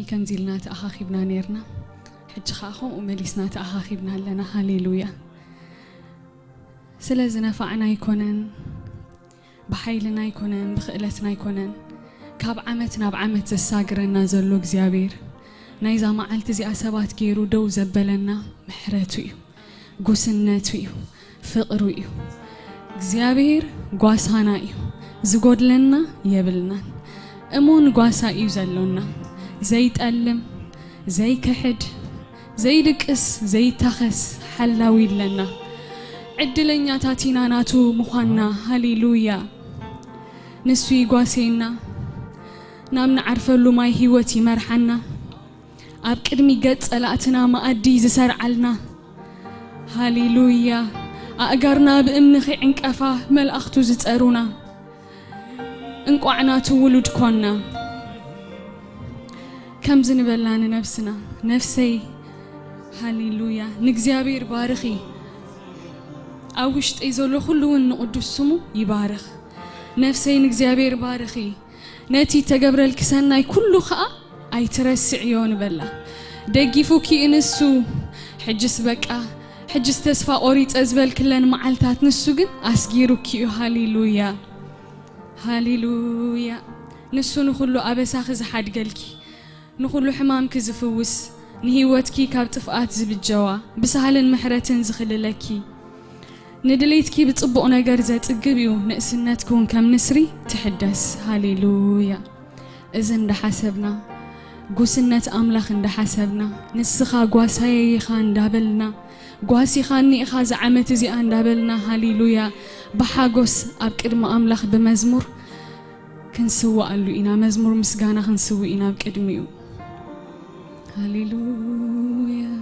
كم زلنا تأخاخبنا نيرنا حج خاخم ومليسنا تأخاخبنا لنا هاليلويا سلازنا فعنا يكونن بحيلنا يكونن بخيلتنا يكونن كاب عمتنا بعمت الساقرنا زلو እግዚአብሔር نايزا معالت زي أسابات كيرو دو زبلنا محرتو إيو قوسنتو إيو فقرو إيو እግዚአብሔር قواسانا إيو زقود لنا يبلنا أمون قواسا إيو زلونا زي تألم زي كحد زي دكس زي تخس حلاوي لنا عدلنا تاتينا ناتو مخانا هاليلويا نسوي قواسينا نام نعرفلو ماي هيوتي مرحنا أب قدمي قد صلاتنا ما أدي زسرعلنا هاليلويا أقرنا بأمنخي عنكفا ملأختو زتقرونا انقوعنا تولد كونا كم زنبلان نفسنا نفسي هاليلويا نكزيابير بارخي أوشت إيزولو خلوون نقدو السمو يبارخ نفسي نكزيابير بارخي ناتي تقبر الكساناي كله خاء أي ترسعيون بلا دقيفوكي إنسو حجس بكا حجس تسفى أوريت أزبال كلان معالتات نسوغن أسجيروكي هاليلويا هاليلويا نسو نخلو أبساخ زحاد قلكي نخلو حمامك زفوس نهيوتكي كاب طفقات زبجوا بسهل محرتن زخللكي ندليتكي بتصبقو نقر زات اقبيو نقسناتكون كم نسري تحدث هاليلويا إذن ده حسبنا قوسنة أملاخ ده حسبنا نسخا قواسي خان دابلنا قواسي خاني إخا زعمت زي أن دابلنا هاليلويا بحاقوس أبكر ما أملاخ بمزمور كنسوى قالو إنا مزمور مسقانا خنسوى إنا بكدميو هاليلويا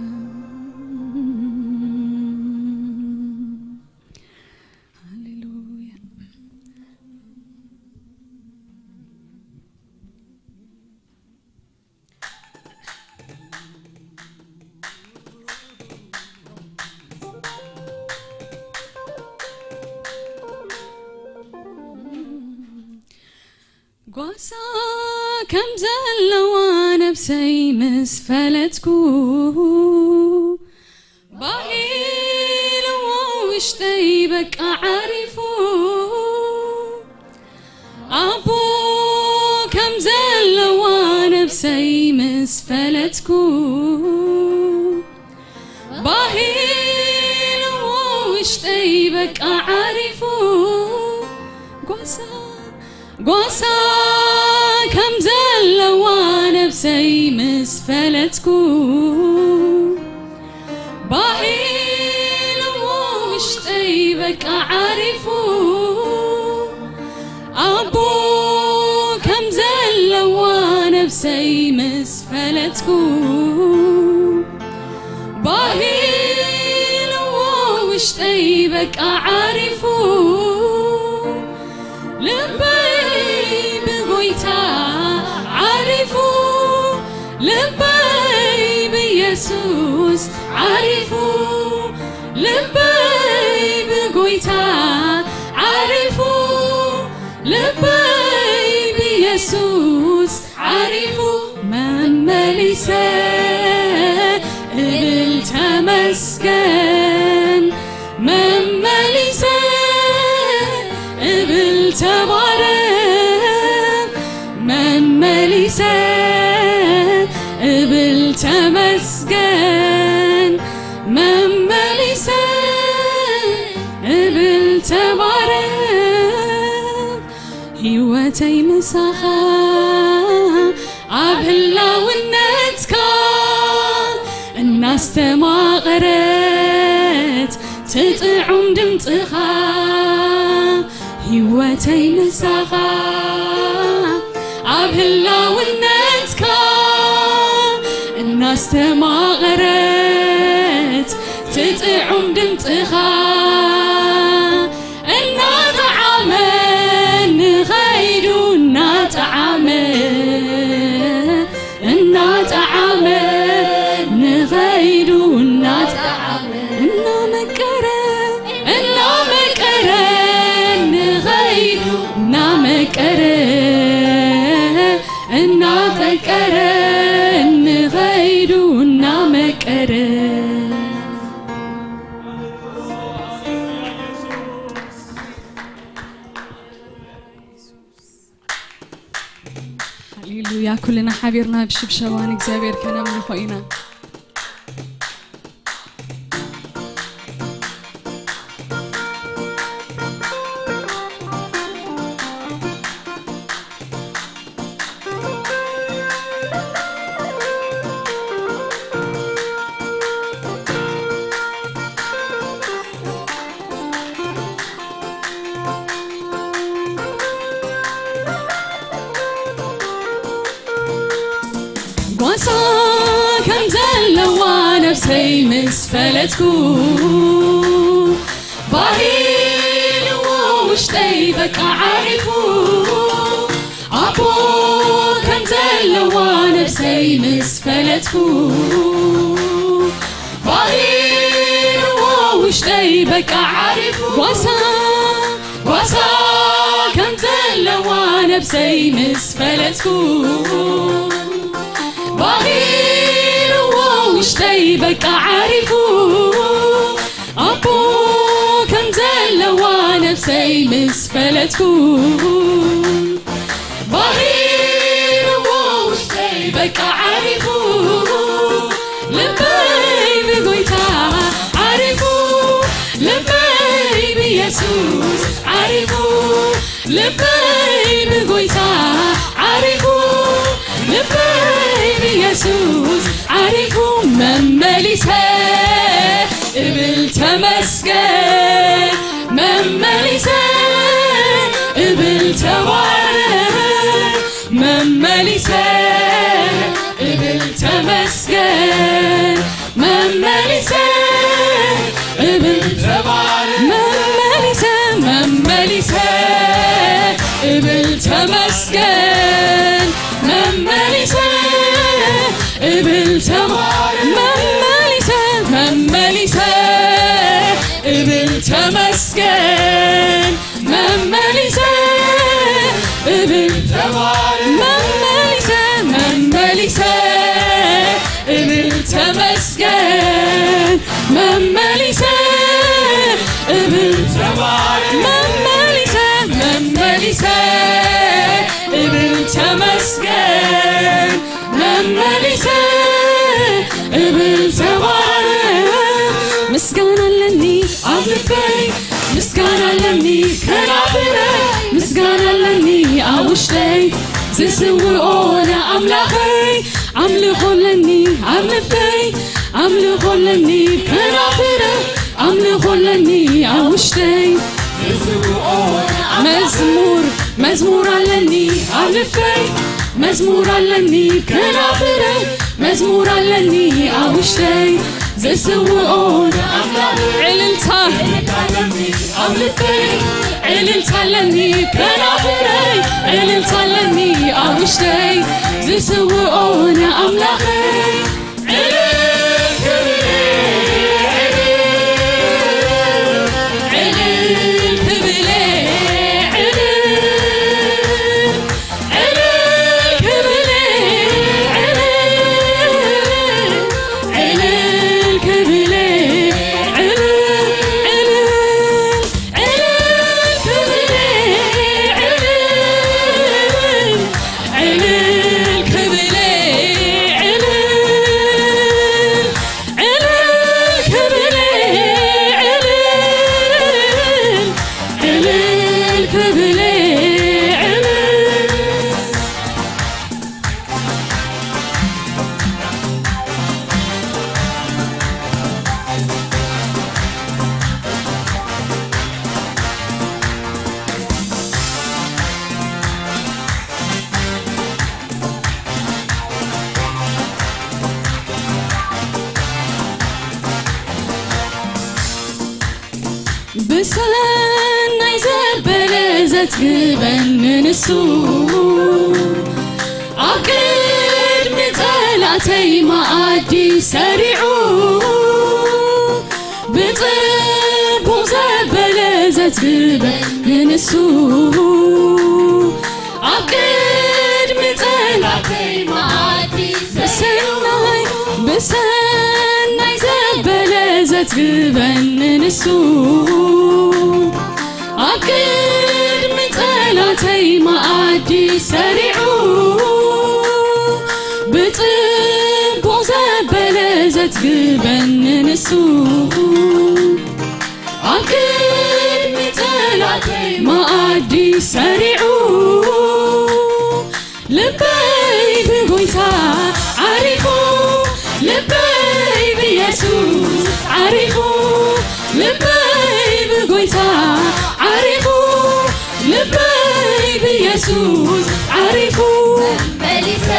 قواسا كم زلوا نفسي مسفلتكو باهي لو وشتي بك أعرفو أبو كم زلوا نفسي مسفلتكو باهي لو وشتي بك أعرفو قواسا كم زلوا نفسي مسفلتكو باهي لو وشتي بك أعرفو أبو كم زلوا نفسي مسفلتكو باهي لو وشتي بك أعرفو لبي بيسوس عارفو لبي بقويتا عارفو لبي بيسوس عارفو مما ليسا قبلت مسكن مما ليسا قبلت بارم مما ليسا قبلت مسكن مما لسان قبلت بارم هيوتي مساخا عبهلا والنتكا الناس تماغرت تطعم دمتخا هيوتي مساخا عبهلا والنتكا الناس تماغرت تطعم دمتخا إنا طعامن نخيدو إنا طعامن إنا طعامن نخيدو إنا طعامن إنا مكرن نخيدو إنا مكرن إنا تكرن ፈቀደ ሃሌሉያ ኩልና ሓቢርና ብሽብሸባን እግዚአብሔር ከነምልኾ ኢና واسا كنزل ونفسي مسفلتكو باهيل وشتي بك عارفو أبو كنزل ونفسي مسفلتكو باهيل وشتي بك عارفو واسا كنزل ونفسي مسفلتكو باهير وشتي بك عارفو أبو كنزل ونفسي مسفلتكو باهير وشتي بك عارفو لبي بقويتا عارفو لبي بيسوس عارفو لبي بقويتا عارفو لبي يسوس عارفو مملسه قبل تمسكن مملسه قبل توارد مملسه قبل تمسكن مملسه قبل توارد مملسه قبل تمسكن مملسه قبل مملسه قبل تمسكن مملسه قبل مملسه قبل تمسكن مملسه قبل مملسه قبل تمسكن مملسه قبل توارد مسكانة لني عبدي مسكانة لني كنابري مسكانة لني أوشتي زسوقونا أملاخي أملخو لني عبدي أملخو لني كنابري أملخو لني أوشتي مزمور علني عبدي مزمور علني كنابري مزمور علني أوشتي زسوقون عللتا عللتا لني كنابري عللتا لني أوشتي زسوقون أملاخي بسناي زبلزت قبن نسو عقد متلاتي ما عدي سريعو بطبو زبلزت قبن نسو عقد متلاتي ما عدي سريعو بسناي ዘትግበኒ ንሱ አቅድሚ ጠላተይ መኣዲ ሰሪዑ ብጽቡቕ ዘበለ ዘትግበኒ ንሱ አቅድሚ ጠላተይ መኣዲ ሰሪዑ ልበይ ብጎይታ ዓሪፉ ልበይ ብኢየሱስ ዓሪፉ ልበይ ብጎይታ ዓሪፉ ልበይ ብኢየሱስ ዓሪፉ መመሊሰ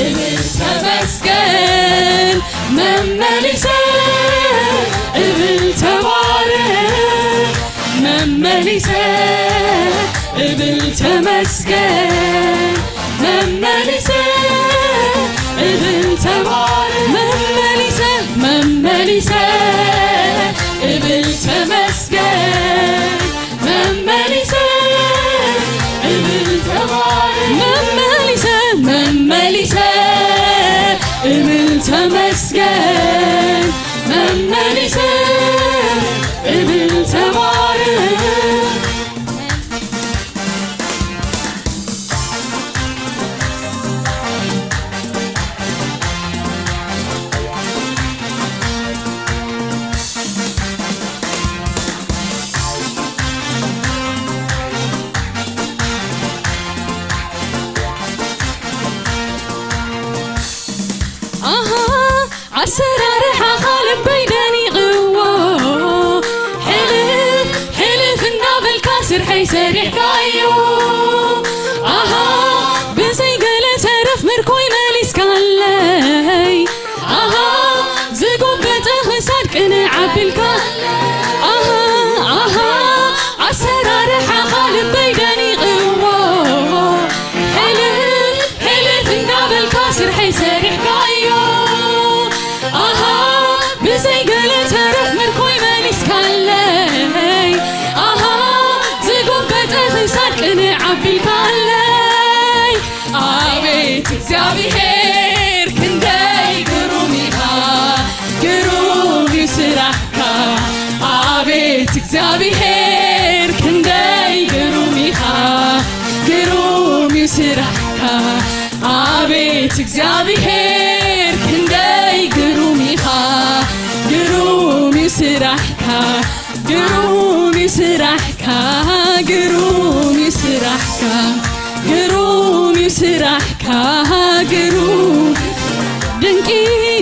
እብል ተመስገን መመሊሰ እብል ተባረክ መመሊሰ እብል ተመስገን መመሊሰ እብል ተባረክ መመሊሰ መመሊሰ እብል ተመስገን መመሊሰ እብል ተባረክ መመሊሰ መመሊሰ እብል ተመስገን መመሊሰ እብል ተባረክ أسرار حالب بيدني قوة حلف الناب الكاسر حيسرح كايو بزي قلت هرف مركوي ماليس كالي زقوب بتأخساد كنا عبالكا أسرار حالب بيدني قوة حلف الناب الكاسر حيسرح كايو بزي قلت هرف مركوي ماليس كالي زقوب بتأخساد كنا عبالكالي አቤት እግዚአብሔር ክንደይ ግሩም ኢኻ ግሩም ይስራሕካ አቤት እግዚአብሔር ክንደይ ግሩም ኢኻ ግሩም ይስራሕካ አቤት እግዚአብሔር ክንደይ ግሩም ኢኻ ግሩም ይስራሕካ ግሩም ይስራሕካ ግሩም ይስራሕካ ግሩም ይስራሕካ ግሩም ድንቂ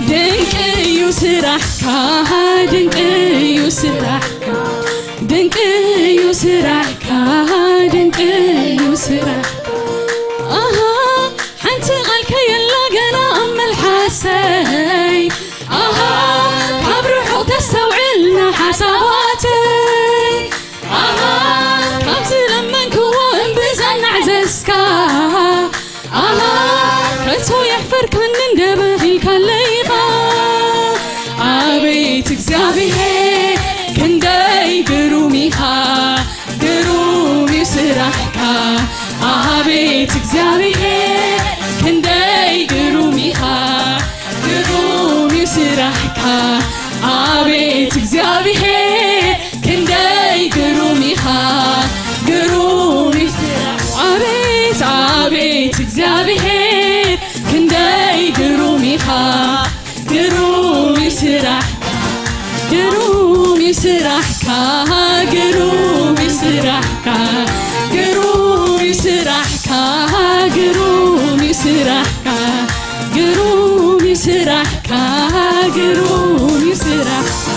ድንቅ እዩ ስራሕካ ድንቅ እዩ ስራሕካ ድንቅ እዩ ስራሕካ ድንቅ እዩ ስራሕካ ሓንቲ ቃልከ የላ ገና ኣመልሓሰይ ካብ ርሑቕ ተስተውዕልና ሓሳባተይ ካብ ዝለመንክዎ እምብዛናዕ ዘስካ ከቶ የሕፈርከኒ እንደበኺልካ ለይኻ አቤት እግዚአብሔር ክንደይ ግሩም ኢኻ ግሩም ይስራሕካ አቤት እግዚአብሔር ክንደይ ግሩም ኢኻ ግሩም ይስራሕካ አቤት እግዚአብሔር ክንደይ ግሩም ኢኻ ግሩም ይስራሕካ አቤት አቤት እግዚአብሔር ክንደይ ግሩም ኢኻ ግሩም ይስራሕካ ግሩም ይስራሕካ ግሩም ይስራሕካ ግሩም ይስራሕካ ግሩም ይስራሕካ ግሩም ይስራሕካ ግሩም ይስራሕካ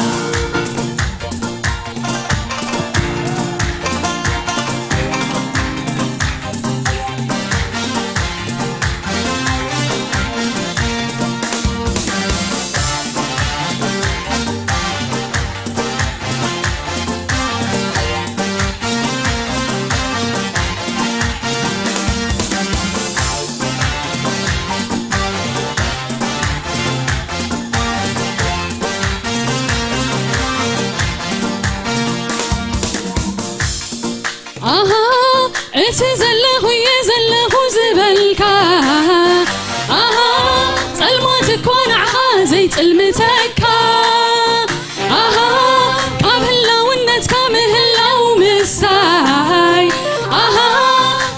እቲ ዘለኹ የዘለኹ ዝበልካ ጸልማት እኳ ንዓኻ ዘይጽልምተካ قابلنا ونت كامهلاو مساي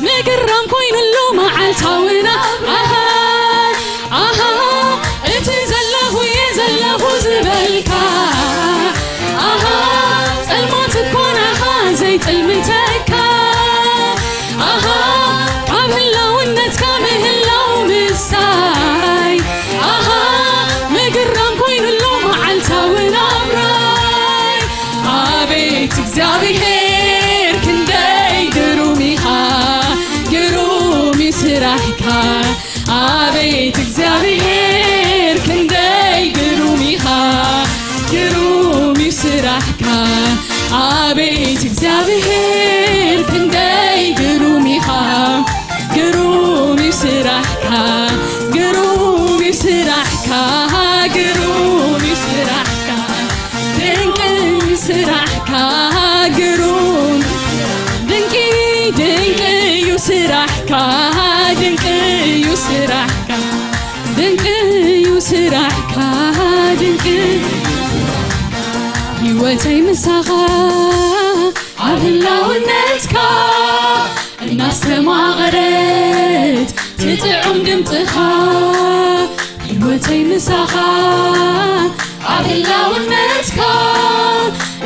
مقرم كوين اللو معالتاونا اتي زله يزله زبلكا تلمات تكون زي تلمتكا قابلنا ونت كامهلاو مساي مقرم كوين اللو معالتاونا براي عبيت እግዚአብሔር ክንደይ ግሩሚኻ ግሩም ስራሕካ عبيت እግዚአብሔር ክንደይ ግሩሚኻ ግሩም ስራሕካ عبيت እግዚአብሔር ክንደይ ግሩሚኻ ግሩም ስራሕካ ግሩም ስራሕካ ግሩም ስራሕካ ድንቅ ስራሕካ ግሩም ድንቅ ድንቅ ስራሕካ ድንቅ ስራሕካ ድንቅ ስራሕካ ድንቅ ህይወተይ ምሳኻ ዓብላውነትካ እናስተማቕረት ትጥዑም ድምፅኻ ህይወተይ ምሳኻ ዓብላውነትካ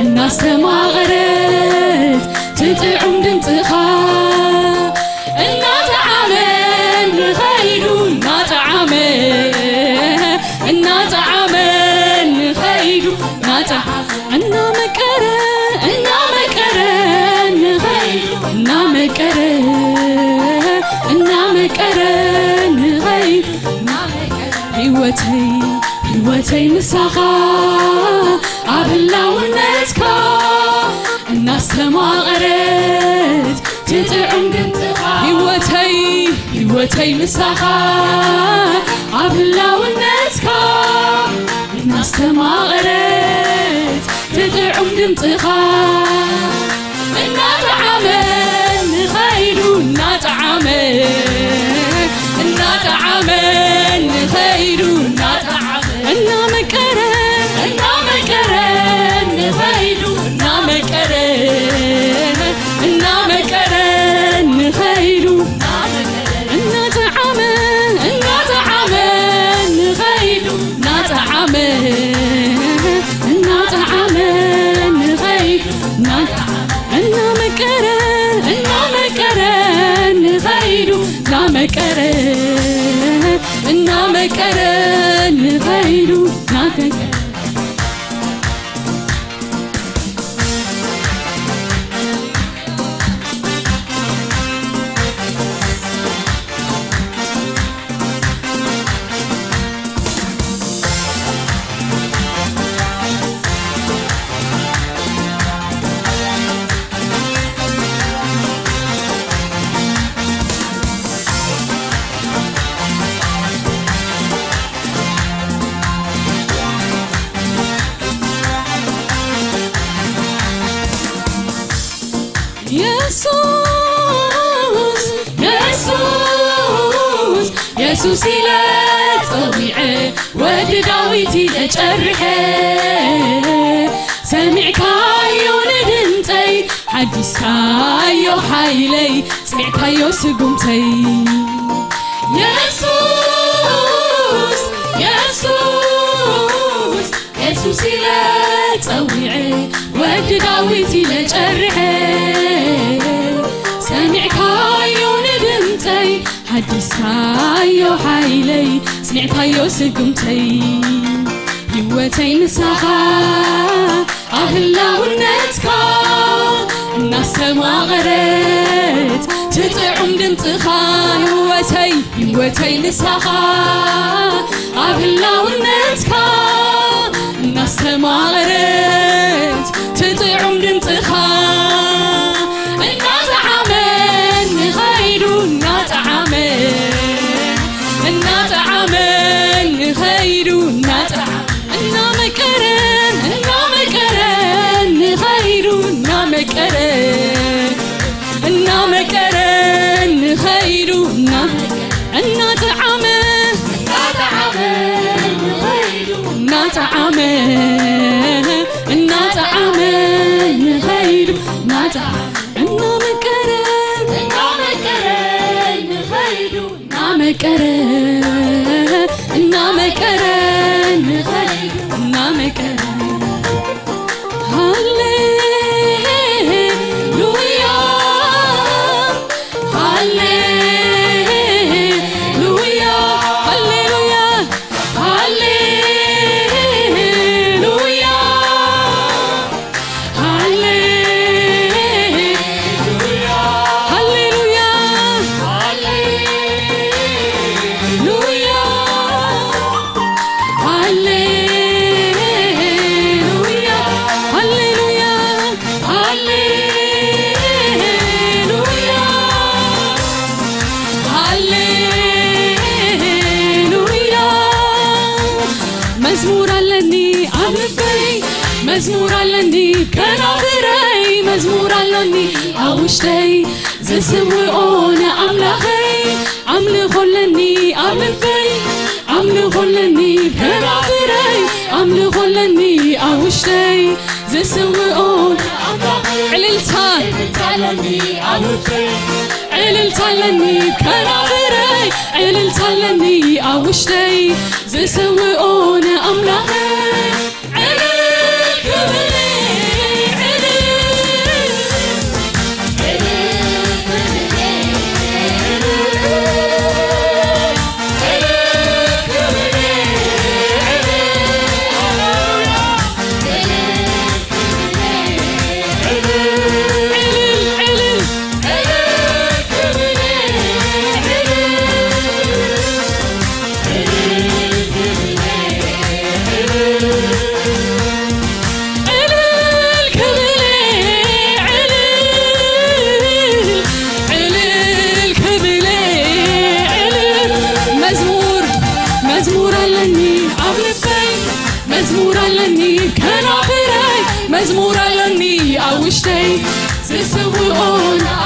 እናስተማቕረት ትጥዑም ድምፅኻ እናጠዓመን ንኸይዱ እናጠዓመን ንኸይዱ እናመቀረ ንኸይዱ እናመቀረ ንኸይዱ ህይወተይ ምሳኻ ዓብላውነትካ እናስተማቕረት ትጥዑም ድምፅኻ ህይወተይ ምሳኻ ዓብላውነትካ እናስተማቕረት ትጥዑም ድምፅኻ እናጠዓመን ንኸይዱ እናጠዓመን ንኸይዱ እናመቀረ ንኸይዱ እናመቀረ ንኸይዱ እናጠዓመን ንኸይዱ እናጠዓመን ንኸይዱ እናመቀረ ንኸይዱ እናመቀረ ንኸይዱ ኢየሱስ ይለጸዊዐ ወዲ ዳዊት ይለጨርሐ ሰሚዕካዮ ንድምፀይ ሓዲስካዮ ሓይለይ ጽኒዕካዮ ስጉምተይ ኢየሱስ ይለጸዊዐ ወዲ ዳዊት ይለጨርሐ ሰሚዕካዮ ንድምፀይ ሓዲስካዮ ሓይለይ ጽኒዕካዮ ስጉምተይ ህይወተይ ምሳኻ ዓብላውነትካ እናስተማቕረት ትጥዑም ድምፅኻ ህይወተይ ምሳኻ ዓብላውነትካ እናስተማቕረት ትጥዑም ድምፅኻ እናጠዓመን ንኸይዱ እናጠዓመን ንኸይዱ እናመቀረ ንኸይዱ እናመቀረ ንኸይዱ እናጠዓመን እናጣዓመን ንኸይዱ እናመቀረን ንኸይዱ እናመቀረን ንኸይዱ እናመቀረን ሃሌሉያ ሃሌሉያ ሃሌሉያ ሃሌሉያ ሃሌሉያ مزمور علني كنافري مزمور علني أوشتي زسوي أملاخي عمل خلني أملبي عمل خلني كنافري عمل خلني أوشتي زسوي أملاخي عللتان علني أوشتي عللتالني كنافري عللتالني أوشتي زسوي أملاخي مزمور علني كنافري مزمور علني أوشتي زسوي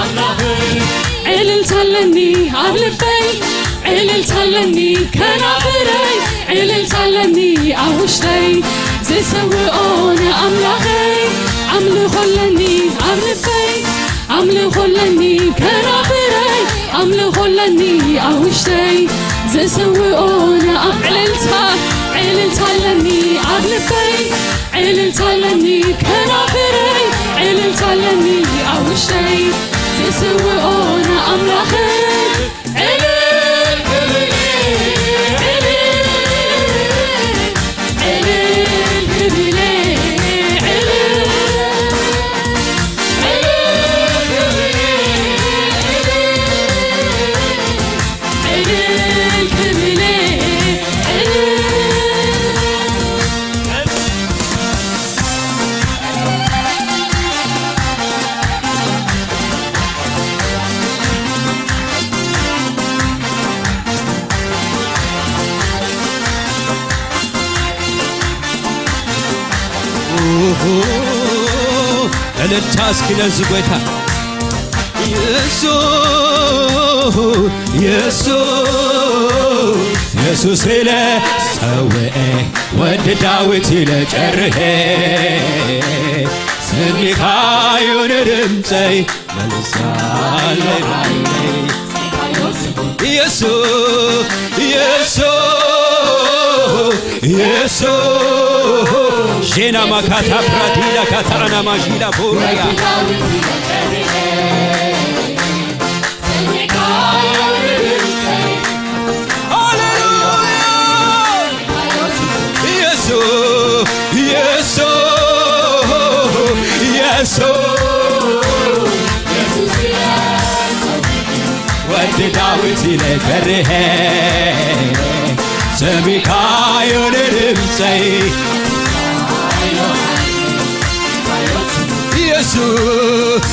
أملاخي عللتالني عبلبي عللتالني كنافري عللتالني أوشتي زسوي أملاخي عمل خلني عبلبي عمل خلني كنافري عمل خلني أوشتي زسوي عللتالني عبلبي عللتالني كنافري عللتالني أوشتي زسوي أملاخي እልልታስ ለዝጎታ ኢየሱስ ለሰውኤ ወድ ዳዊት ለጨርሄ ስሚካዮን ድምፀይ መልሳለ ኢየሱስ ጄና ማካታ ፕራቲላ ካታራና ማጂላ ፎሪያ ወድ ዳዊት ለከርሄ ሰሚካዮን ድምፀይ ኢየሱስ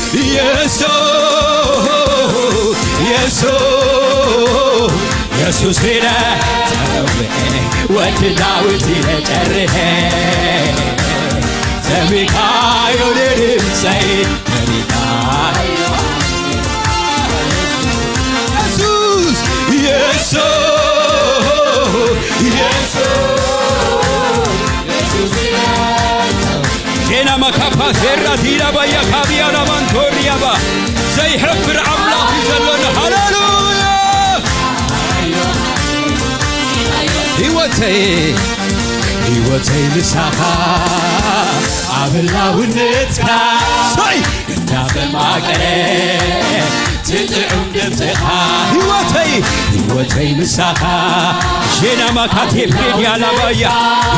ለሰውኤ ወድ ዳዊት ለጨርሄ ሰሚካዮን ድምፀይ شينا مكافا سيرا دينا بايا كابيانا مانتوريا با زي حفر عملاق يزلون هللويا هيوتي مساخا عبلا ونتكا ساي قدام الماقرة تدعم دمتخا هيوتي مساخا جينا مكاتي فريد يالا بايا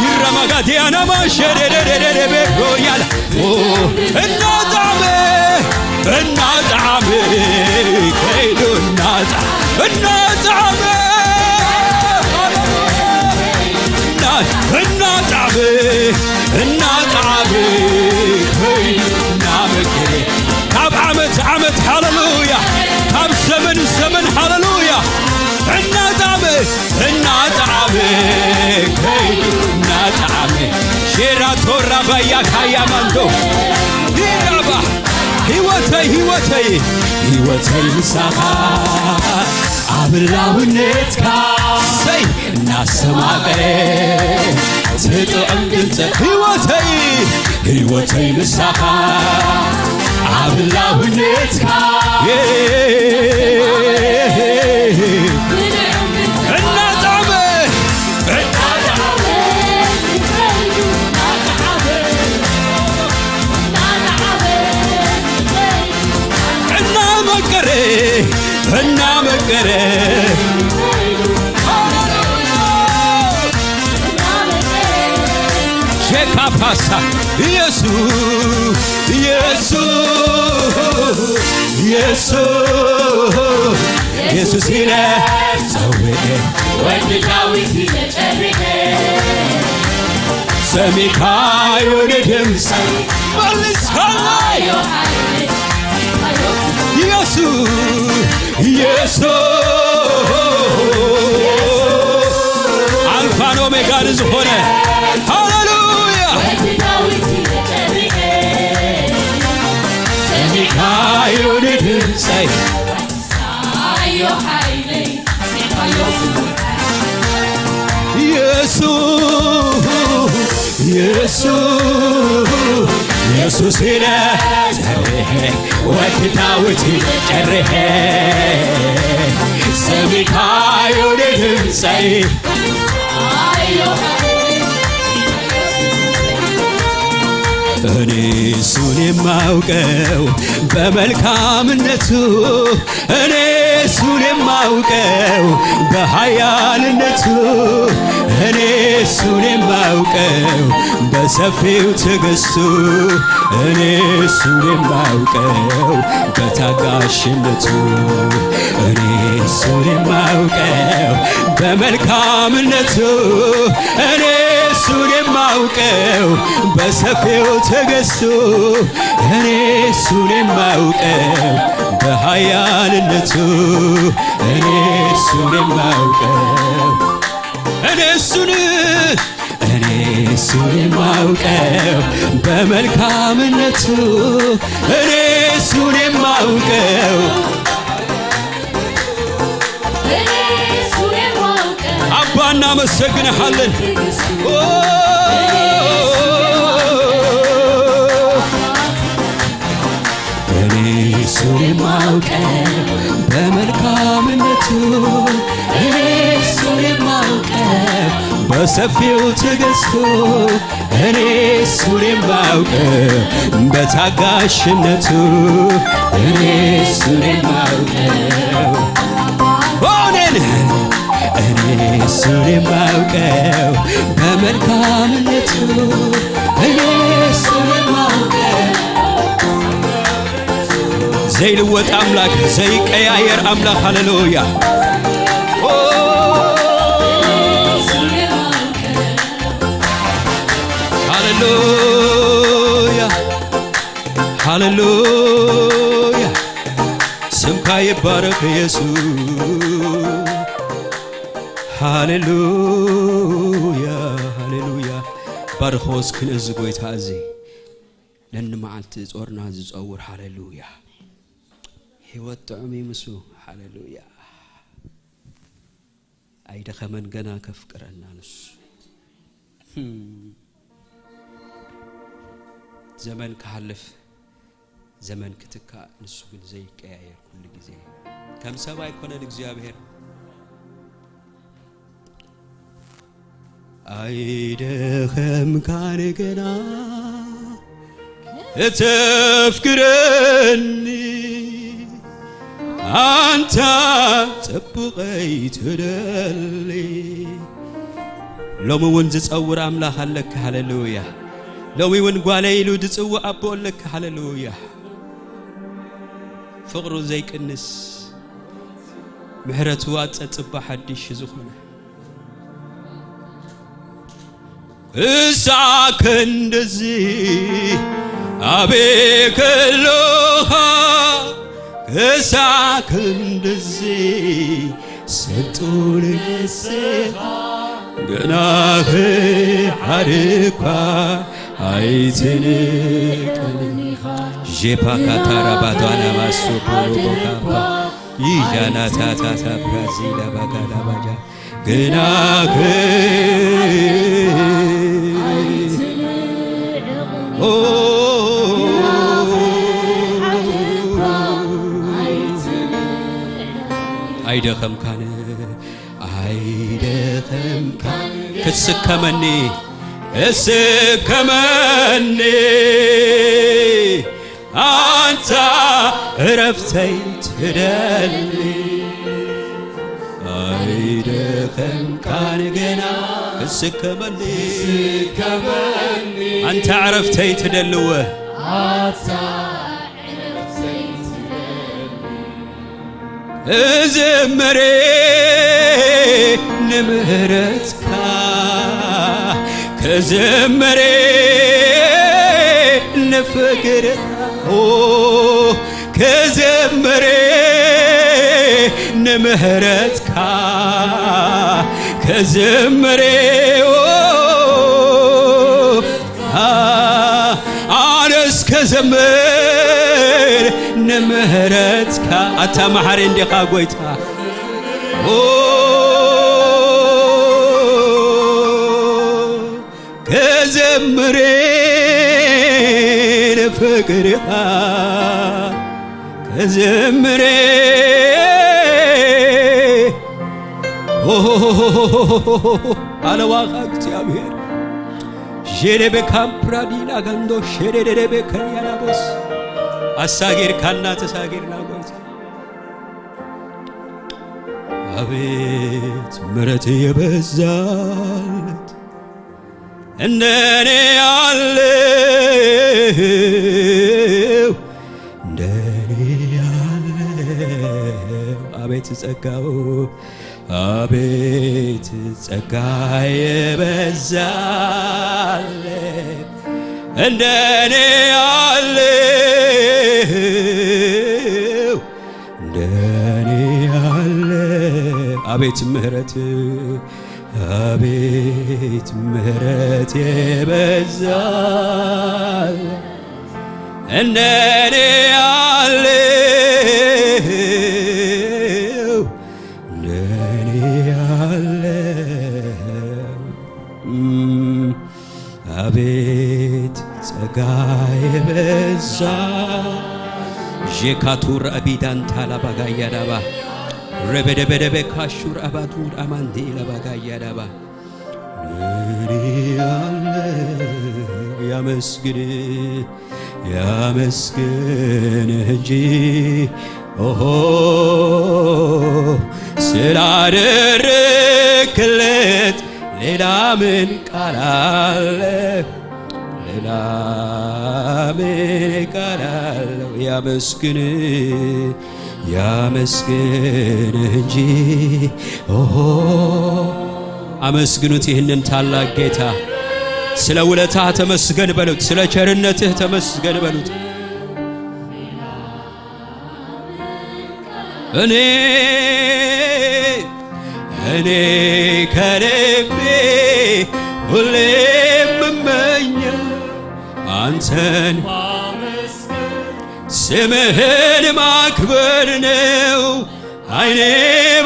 يرما قاتي انا ما شرر بيكو يالا النازعمي كيدو النازعمي النازعمي نامكري كاب عمت هللويا كاب زمن هللويا النازعمي شيرا تورا بايا كايا ماندو يرابا هيوتي مساخا عبلاونتكا سي الناس ماقري تطعم دمتك هيوتي مساخا عبلاونتكا شكا باسا يسوع هنا سويه وداويت يجريه سميكايو ندمس مالسكايو يسوع الفا اوميغا زخونه هاليلويا سميكايو ندمس ايو حيلي يسوع هنا وتداوت جريه سميكايو ندمسي እኔ እሱን የማውቀው በመልካምነቱ እኔ እሱን የማውቀው በኃያልነቱ እኔ እሱን የማውቀው በሰፊው ትዕግስቱ እኔ እሱን የማውቀው በታጋሽነቱ እኔ እሱን የማውቀው በመልካምነቱ እኔ እሱን የማውቀው በሰፊው ትዕግስቱ እኔ እሱን የማውቀው በኃያልነቱ እኔ እሱን የማውቀው እኔ እሱን የማውቀው በመልካምነቱ እኔ እሱን የማውቀው አባ እናመሰግንሃለን እኔ እሱን የማውቀው በመልካምነቱ እኔ እሱን የማውቀው በሰፊው ትዕግስቱ እኔ እሱን የማውቀው በታጋሽነቱ እኔ እሱን የማውቀው እኔ እሱን የማውቀው በመልካምነቱ እኔ እሱን የማውቀው ዘይልወጥ አምላክ ዘይቀያየር አምላክ ሃሌሉያ ሃሌሉያ ስምካ ይባረክ ኢየሱስ ሃሌሉያ ባርኾስ ክንእዝ ጎይታ እዚ ነንመዓልቲ ጾርና ዝጸውር ሃሌሉያ ሕይወት ጥዑም ይምሱ ሃሌሉያ አይደኸመን ገና ከፍቅረና ንሱ ዘመን ካለፍ ዘመን ክትካ ንሱ ግን ዘይቀያየር ሁሉ ጊዜ ከም ሰማይ ኮነ እግዚአብሔር አይደኸም ካነ ገና እተፍክረኒ አንተ ጽብቀይ ትደሊ ሎሚ ወንዝ ጸውር አምላክ አለክ ሃሌሉያ ሎሚ ወን ጓለይሉ ድጽው አቦለክ ሃሌሉያ ፍቅሩ ዘይቅንስ ምህረቱ አጸጽባ ሐዲሽ ዝኹነ እሳከንደዚ አቤከሎሃ እሳከንደዚ ሰጡልሰሃ ገናህ አርኳ አይትንቀልኒኻ ጄፓካታራ ባቷና ማሶፖሮ ቦካባ ይጃናታታታ ብራዚላ ባጋላባጃ ገናህ አይደኸም ካነ አይደኸም ካነ ክስከመኒ እስከመኒ አንተ እረፍተይ ትደሊ አይደኸም ካነ ገና ክስከመኒ አንተ እረፍተይ ትደልወ እዝምሬ ንምህረትካ ከዝምሬ ንፍቅርካ ከዝምሬ ንምህረትካ ከዝምሬ አነስ ከዘምር ንምህረትካ አታማሐሪ እንዲኻ ጎይታ ከዘምሬ ንፍቅርካ ከዘምሬ አለዋኻ እግዚአብሔር ጄሬቤ ካምፕራዲና ጋንዶ ሼሬሬቤ ከያናቦስ አሳጌር ካና ተሳጌር ናጎይታ አቤት ምሕረት የበዛለት እንደኔ ያለው እንደኔ ያለው አቤት ጸጋው አቤት ጸጋ የበዛለት እንደኔ ያለው እንደኔ ያለው አቤት ምሕረት አቤት ምሕረት የበዛለት እንደኔ ያለው እንደኔ ያለው አቤት ጸጋ የበዛ ጄካቱር አቢዳን ታላባጋያዳባ ረበደበደበ ካሹር አባቱር አማንዴ ለባጋያዳባ ያመስግን ያመስግን እንጂ ኦሆ ስላደረክለት ሌላ ምን ቃል አለ ሌላ ምን ቃል አለው ያመስግን ያመስግን እንጂ ኦሆ አመስግኑት ይህንን ታላቅ ጌታ ስለ ውለታህ ተመስገን በሉት ስለ ቸርነትህ ተመስገን በሉት እኔ ከልቤ ሁሌ የምመኘው አንተን ስምህን ማክበር ነው አይኔ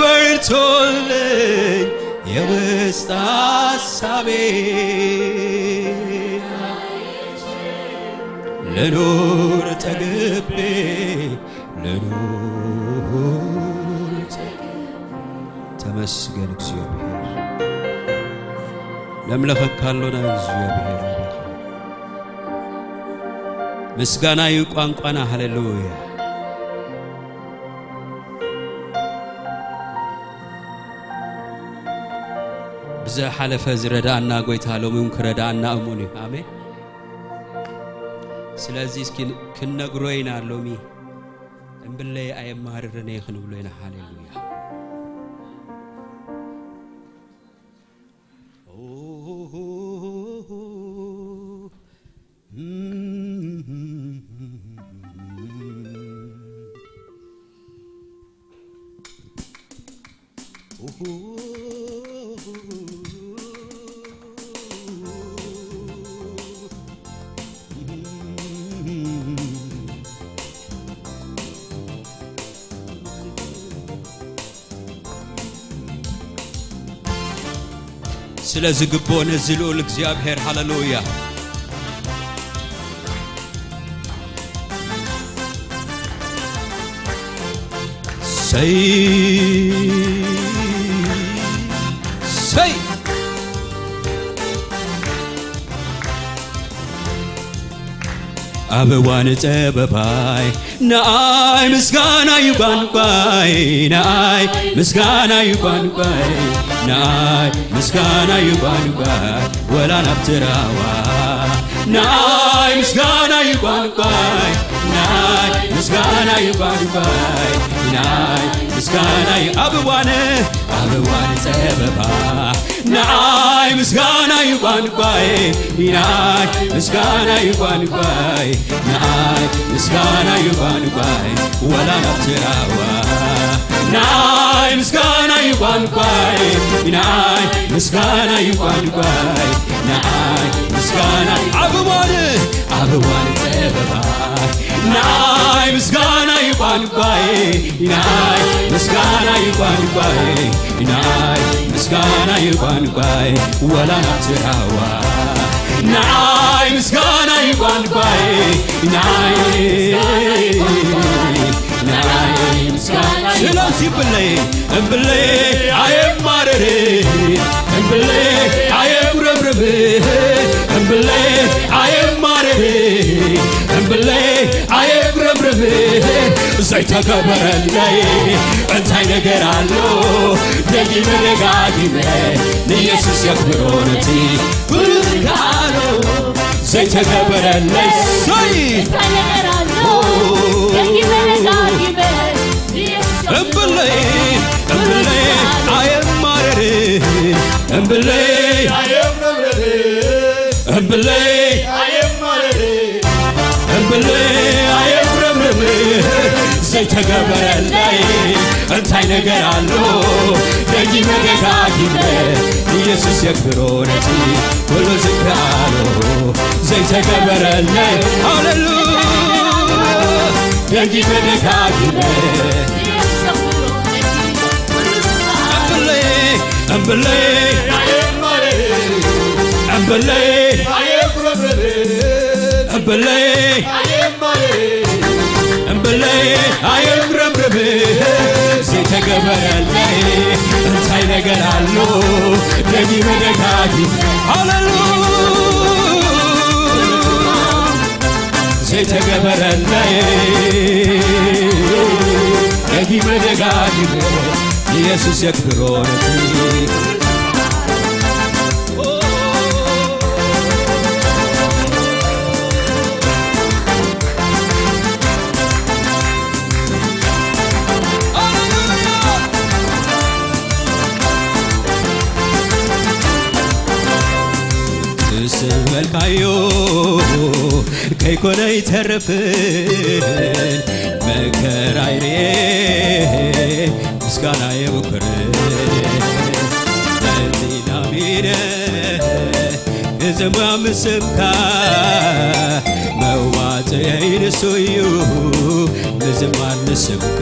በርቶልኝ የውስጥ ሐሳቤ ልኑር ተግቤ ልኑር ተመስገን እግዚአብሔር ለምለኸካሎና እግዚአብሔር ምስጋና ይቋንቋና ሃሌሉያ ብዛ ሓለፈ ዝረዳና ጎይታ ሎሙን ክረዳና እሙኒ አሜን ስለዚህ እስኪ ክንነግሮይና ሎሚ እንብለይ አይማርረነ ይኽንብሎይና ሃሌሉያ ስለዚህ ግቦን ዝሉል እግዚአብሔር ሃሌሉያ ሰይ አበዋን ጸበባይ ናይ ምስጋና ይባንቋይ ናይ ምስጋና ይባንቋይ ናይ ምስጋና ይባንቋይ ወላን አብትራዋ ናይ ምስጋና ይባንቋይ ናይ ምስጋና ይባንቋይ ናይ ምስጋና አበዋን ጸበባ ናይ ምስጋና ይባንቋይ ናይ ምስጋና ይባንቋይ ናይ ምስጋና ይባንቋይ ወላን አብትራዋ ናይ ምስጋና ይባንቋይ ናይ ምስጋና ይባንቋይ ናይ ምስጋና አበዋን ጸበባ ናይ ምስጋና ይባንቋይ ናይ ምስጋና ይባንቋይ ናይ ምስጋና ይባንቋይ ወላን አብትራዋ ናይ ምስጋና ይባንቋይ ናይ ስለዚህ እምብለይ አይማረር እምብለይ አይጉረብረብ እምብለይ አይማረር እምብለይ አይጉረብረብ ዘይተከበረለይ እንታይ ነገር አለው ደግሜ ደጋግሜ ኢየሱስ ያክብሮነቲ ሁሉ ጋሎ ዘይተከበረለይ እንታይ ነገር አለው ደግሜ ደጋግሜ እምብለይ አይማረር እምብለይ አይጉረብረብ እምብለይ አይማረር እምብለይ አይጉረብረብ ዘይተከበረለይ እንታይ ነገር አለው ደግሜ ደጋግሜ ኢየሱስ ያክብሮነቲ ሁሉ ዝጋሎ ዘይተከበረለይ ሃሌሉያ ደግሜ ደጋግሜ እምብለይ አይማረር እምብለይ አይጉረብረብ እምብለይ አይማረር እምብለይ አይጉረብረብ ዘይተከበረለይ እንታይ ነገር አለው ደግሜ ደጋግሜ ሃሌሉያ ዘይተከበረለይ ደግሜ ደጋግሜ ኢየሱስ ያክብሮነቲ ስመልካዮ ከይኮነ ይተርፍን መከራይሬ ምስጋና የብክር ለዚናሚነ እዘማ ምስምካ መዋጥ የይንሱዩ ንዝማን ምስምካ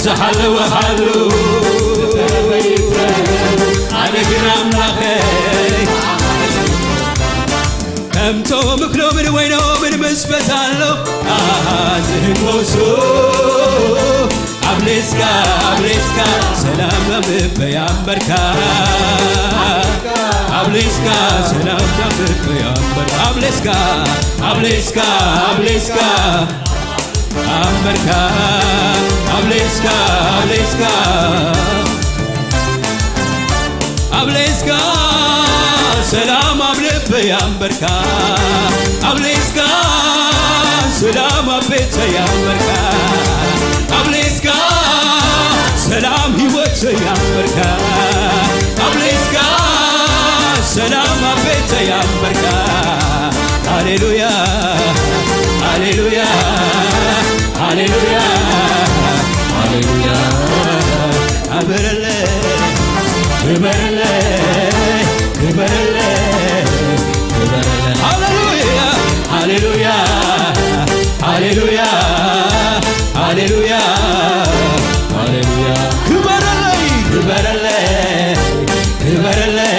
زحلو حلو أنا كرام لخي أمتو مكلو من وينو من مسبتالو زهنوسو أبليسكا أبليسكا سلام بيا بركة أبليسكا سلام بيا بركة أبليسكا أبليسكا أبليسكا أمريكا أبليسكا أبليسكا أبليسكا سلام أبليب يا أمريكا أبليسكا سلام أبيت يا أمريكا أبليسكا سلام هيوت يا أمريكا أبليسكا سلام أبيت يا أمريكا هاليلويا هاليلويا هاليلويا هاليلويا أبرله أبرله أبرله أبرله هاليلويا هاليلويا هاليلويا هاليلويا هاليلويا أبرله أبرله أبرله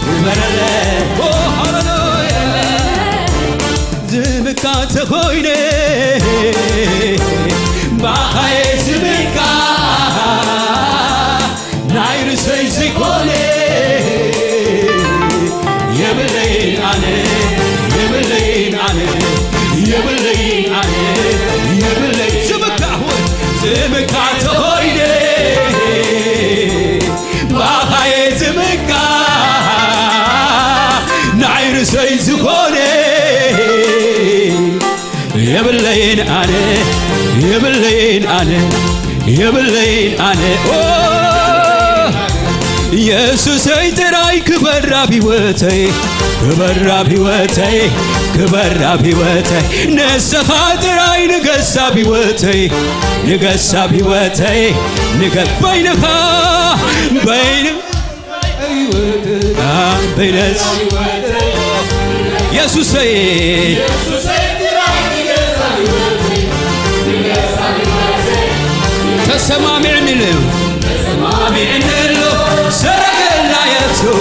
أبرله أوه هاليلويا زمكات خوينه باخاي زمكا ناير سيزكولي يبلين عنه يبلين عنه يبلين عنه يبلين زمكا هون زمكات خوينه باخاي زمكا ناير سيزكولي يبلين أنا يبلين أنا يبلين أنا يسوع سيدراي كبر بيوتي كبر بيوتي كبر بيوتي نسخاتراي نقص بيوتي نقص بيوتي نقص بينها بين بينس يسوع سيد تسمع عنلو سرقلا يتو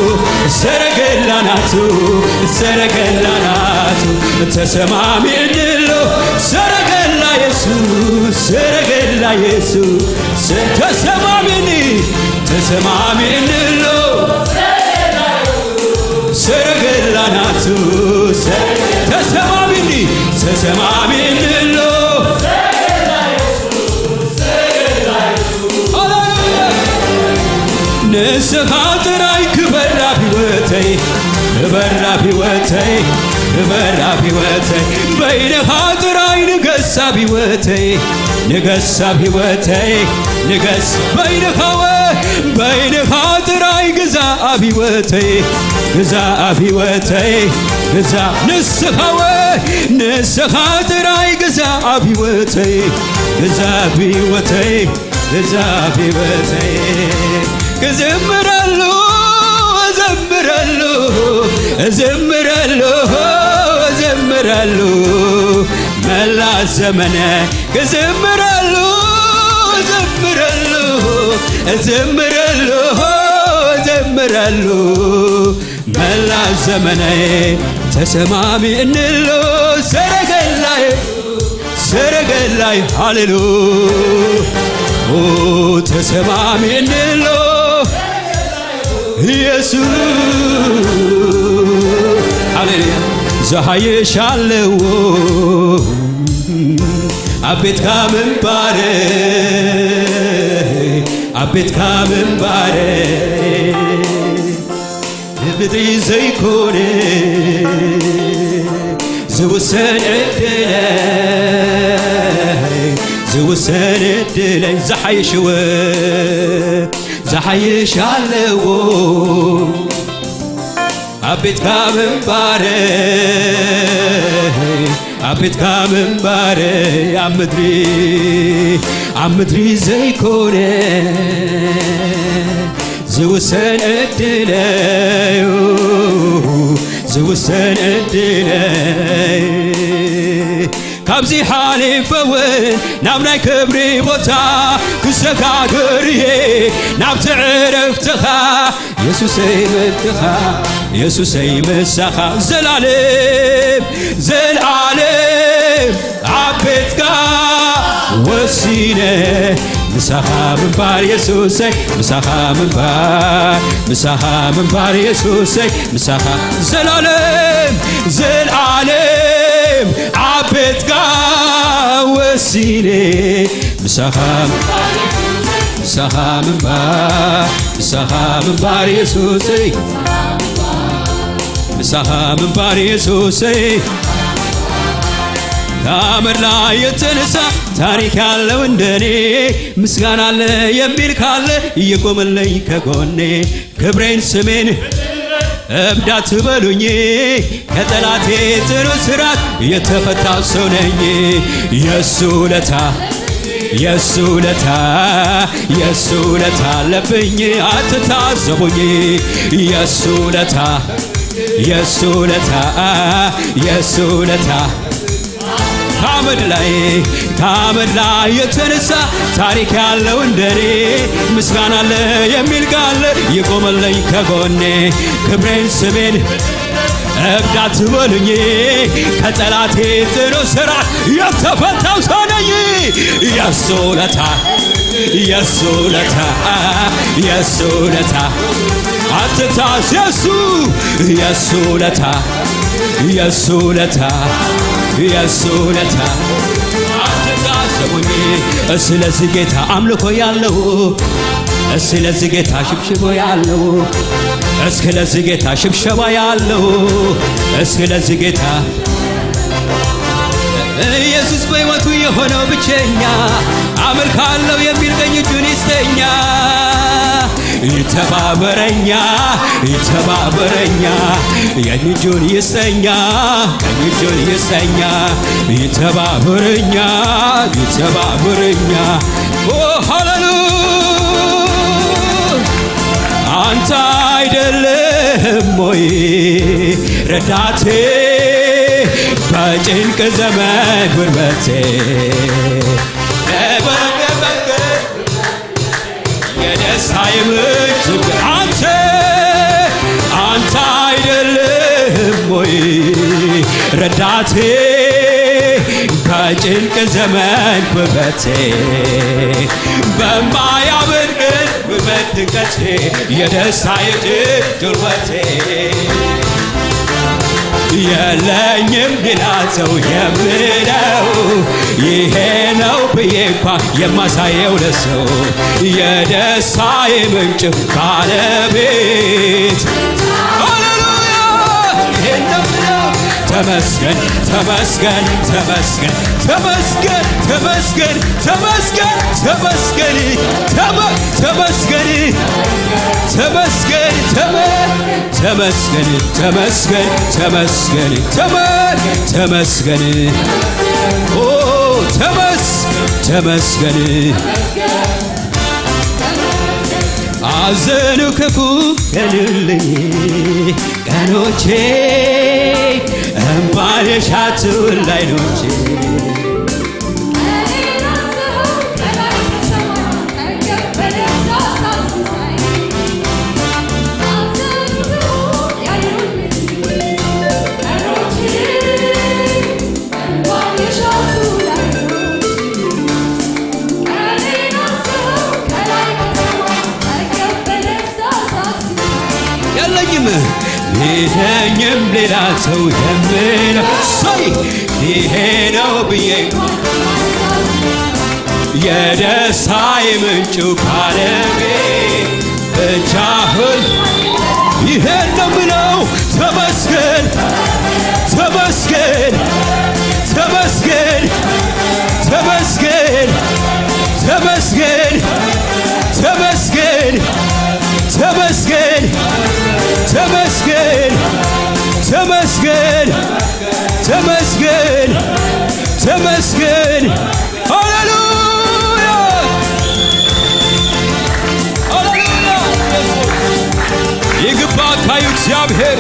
سرقلا ناتو سرقلا ناتو تسمع عنلو سرقلا يسوع سرقلا يسوع تسمع مني تسمع عنلو سرقلا ناتو تسمع مني تسمع عنلو نسخاتراي كبر بيوتي كبر بيوتي كبر بيوتي بين خاطراي نقص بيوتي نقص بيوتي نقص بين خاطراي غزا بيوتي غزا بيوتي غزا نسخاتراي غزا بيوتي غزا بيوتي غزا بيوتي كزمرلو زمرلو زمرلو زمرلو ملا زمنه كزمرلو زمرلو زمرلو زمرلو ملا زمنه تسمامي انلو سرقلاي سرقلاي هاليلو تسمامي انلو يسوع هاليلويا زهايشالو አቤት ካምንባሬ አቤት ካምንባሬ ብጥሪ ዘይኮነ ዝውሰን ዕድለይ ዝሓይሽወ ዝሓይሻለዎ አቤት ካምንባሬ አቤት ካምንባሬ አምድሪ ዘይኮነ ዝውሰን ዕድለይ ዝውሰን ዕድለይ ካብዚ ሓሊፈውን ናብ ናይ ክብሪ ቦታ ክሰጋግርየ ናብቲ ዕረፍትኻ ኢየሱሰይ ምትኻ ኢየሱሰይ ምሳኻ ዘላለም ዘላለም ኣብ ቤትካ ወሲነ ምሳኻ ምንባር ኢየሱሰይ ምሳኻ ምንባር ኢየሱሰይ ምሳኻ ዘላለም ዘላለም ኣብ ቤትካ ወሲነ ምሳኻ ምንባር ኢየሱሰይ ምሳኻ ምንባር ኢየሱሰይ ከአመድ ላይ የተነሳ ታሪክ ያለው እንደኔ ምስጋና አለ የሚል ካለ እየቆመልኝ ከጎኔ ክብሬን ስሜን እብድ አትበሉኝ ከጠላቴ ጽኑ እስራት የተፈታው ሰው ነኝ የሱ ውለታ አለብኝ አትታዘቡኝ የሱ ውለታ ከአመድ ላይ የተነሳ ታሪክ ያለው እንደኔ ምስጋና አለ የሚል ካለ ይቆመልኝ ከጎኔ ክብሬን ስሜን እብድ አትበሉኝ ከጠላቴ ጽኑ እስራት የተፈታው ሰው ነኝ የሱ ውለታ አትታስ የሱ ውለታ አትታዘቡኝ ስለዚህ ጌታ አምልኮ ያለው ስለዚህ ጌታ ሽብሽቦ ያለው ስለዚህ ጌታ ሽብሸባ ያለው ስለዚህ ጌታ ኢየሱስ በሕይወቱ የሆነው ብቸኛ አመልካለሁ የሚል ቀኝ እጁን ይስጠኛ ይተባበረኛ ቀኝ እጁን ይስጠኛ ይተባበረኛ ኦ ሃሌሉያ አንተ አይደለም ወይ ረዳቴ በጭንቅ ዘመን ጉልበቴ የደስታዬ ምንጭ አንተ አይደለም ወይ ረዳቴ በጭንቅ ዘመን ጉልበቴ በማያምን ግን ጉልበት ድንገቴ የደስታዬ ጉልበቴ የለኝም ሌላ ሰው የምለው ይሄ ነው ብዬ እንኳ የማሳየው ለሰው የደስታዬ ምንጭ ባለቤት ሃሌሉያ ይሄን ነው ብለው ተመስገን ኦ ተመስገን አዘኑ ክፉ ቀኑልኝ ቀኖቼ እምባን የሻቱ ላይኖቼ ይሄኝም ሌላ ሰው የምለው ሰይ ይሄ ነው ብዬ የደስታዬ ምንጭ ባለቤት ብቻህን ይሄን ነው ብለው ተመስገን ተመስገን ሃሌሉያ ይግባ ካዩ እግዚአብሔር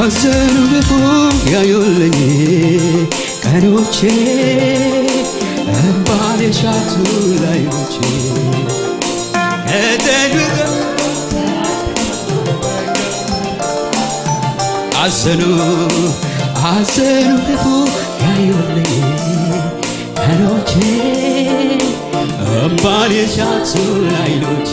አዘኑ ክፉ ያዩልኝ ቀኖቼ እንባን የሻቱ ላዮቼ አዘኑ ክፉ ያዩልኝ ቀኖቼ እንባን የሻቱ ላዮቼ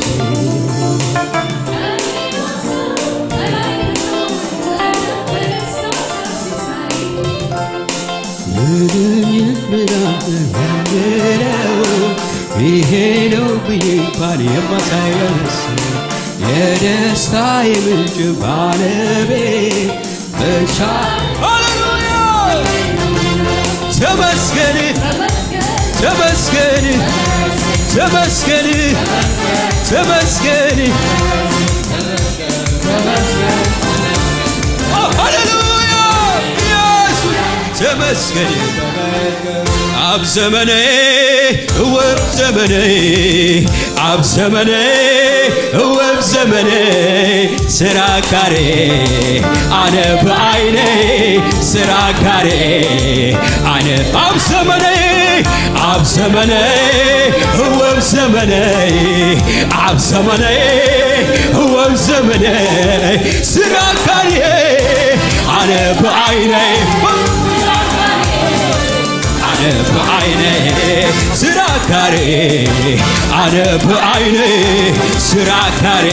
ይሄ ነው ብዬ እንኳን የማሳየስ የደስታዬ ምንጭ ባለቤት ብቻ ሃሌሉያ ተመስገን ተመስገን ተመስገን ተመስገን ሃሌሉያ ኢየሱስ ተመስገን አብ ዘመኔ ወብ ዘመኔ አብ ዘመኔ ወብ ዘመኔ ስራካሬ አነ በአይኔ ስራካሬ አነ አብ ዘመኔ ወብ ዘመኔ አብ ዘመኔ ወብ ዘመኔ ስራካሬ አነ በአይኔ በአይኔ ስራካሬ አነ በአይኔ ስራካሬ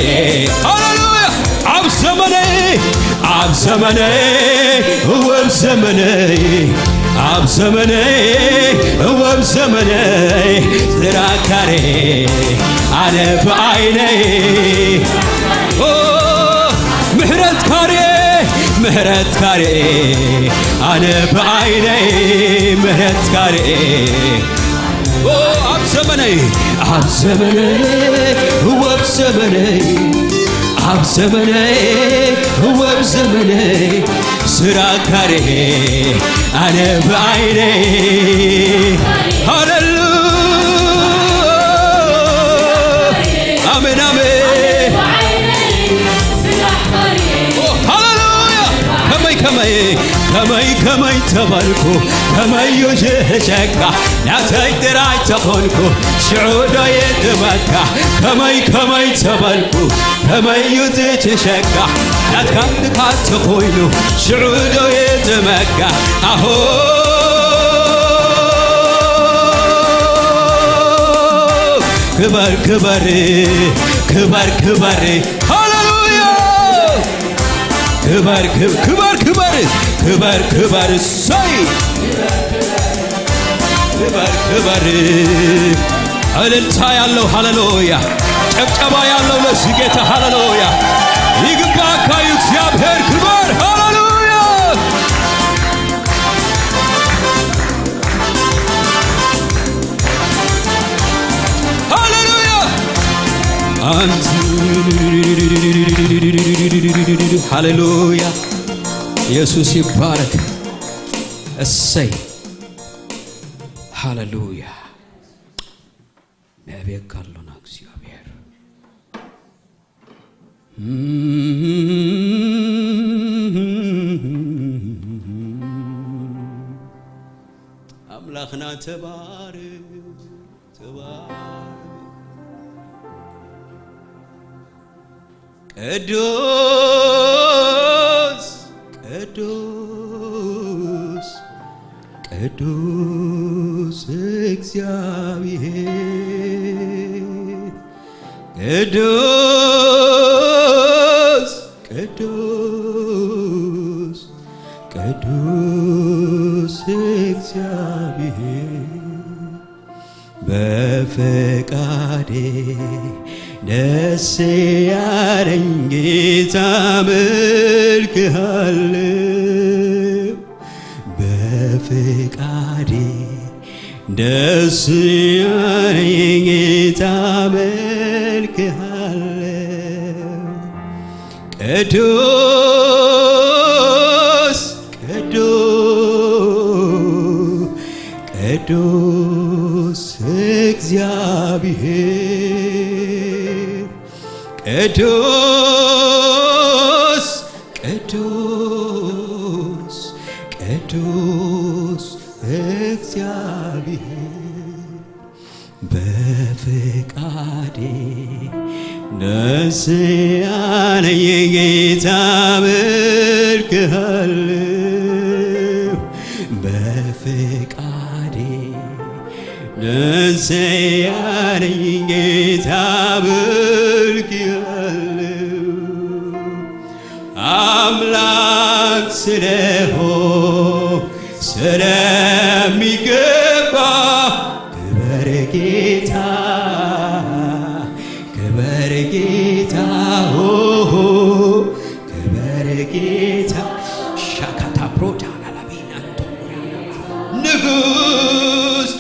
ሃሌሉያ አብ ዘመኔ ወብ ዘመኔ አብ ዘመኔ ወብ ዘመኔ ስራካሬ አነ በአይኔ ምህረት ካሬ አነ በአይኔ ምህረት ካሬ አብ ዘመኔ ወብ ዘመኔ አብ ዘመኔ ወብ ዘመኔ ስራካሬ አነ በአይኔ ሃሌሉያ አሜን አሜን ከመይ ተበልኩ ከመዩ ሸካ ናተይ ጥራይ ተኾንኩ ሽዑዶ የትመካ ከመይ ተበልኩ ከመዩ ትሸካ ናትካትካ ተኾይኑ ሽዑዶ የትመካ አሆ ክበር ክበር ሳይ ክበር እልልታ ያለው ሃሌሉያ ጨብጨባ ያለው ለዚህ ጌታ ሃሌሉያ ይግባካዩ እግዚአብሔር ክበር ሃሌሉያ ሃሌሉያ አንተ ሃሌሉያ ኢየሱስ ይባረክ እሰይ ሃሌሉያ ነቢይ ካሎና እግዚአብሔር አምላክና ተባረክ ቅዱስ እግዚአብሔር ቅዱስ እግዚአብሔር በፈቃዴ ደስ ያለኝ ጌታ አመልክሃለሁ በፈቃዴ ደስ ያለኝ ጌታ አመልክሃለሁ ቅዱስ እግዚአብሔር ቅዱስ ቅዱስ እግዚአብሔር በፍቃዴ ደስ ያለኝ ጌታ አመልክሃለሁ በፍቃዴ ደስ ያለኝ ጌታ አመልክሃለሁ አምላክ ስለሆንክ ስለሚገባ ክብር ጌታ ክብር ጌታ ክብር ጌታ ሻካታ ፕሮዳና ላቢና ንጉስ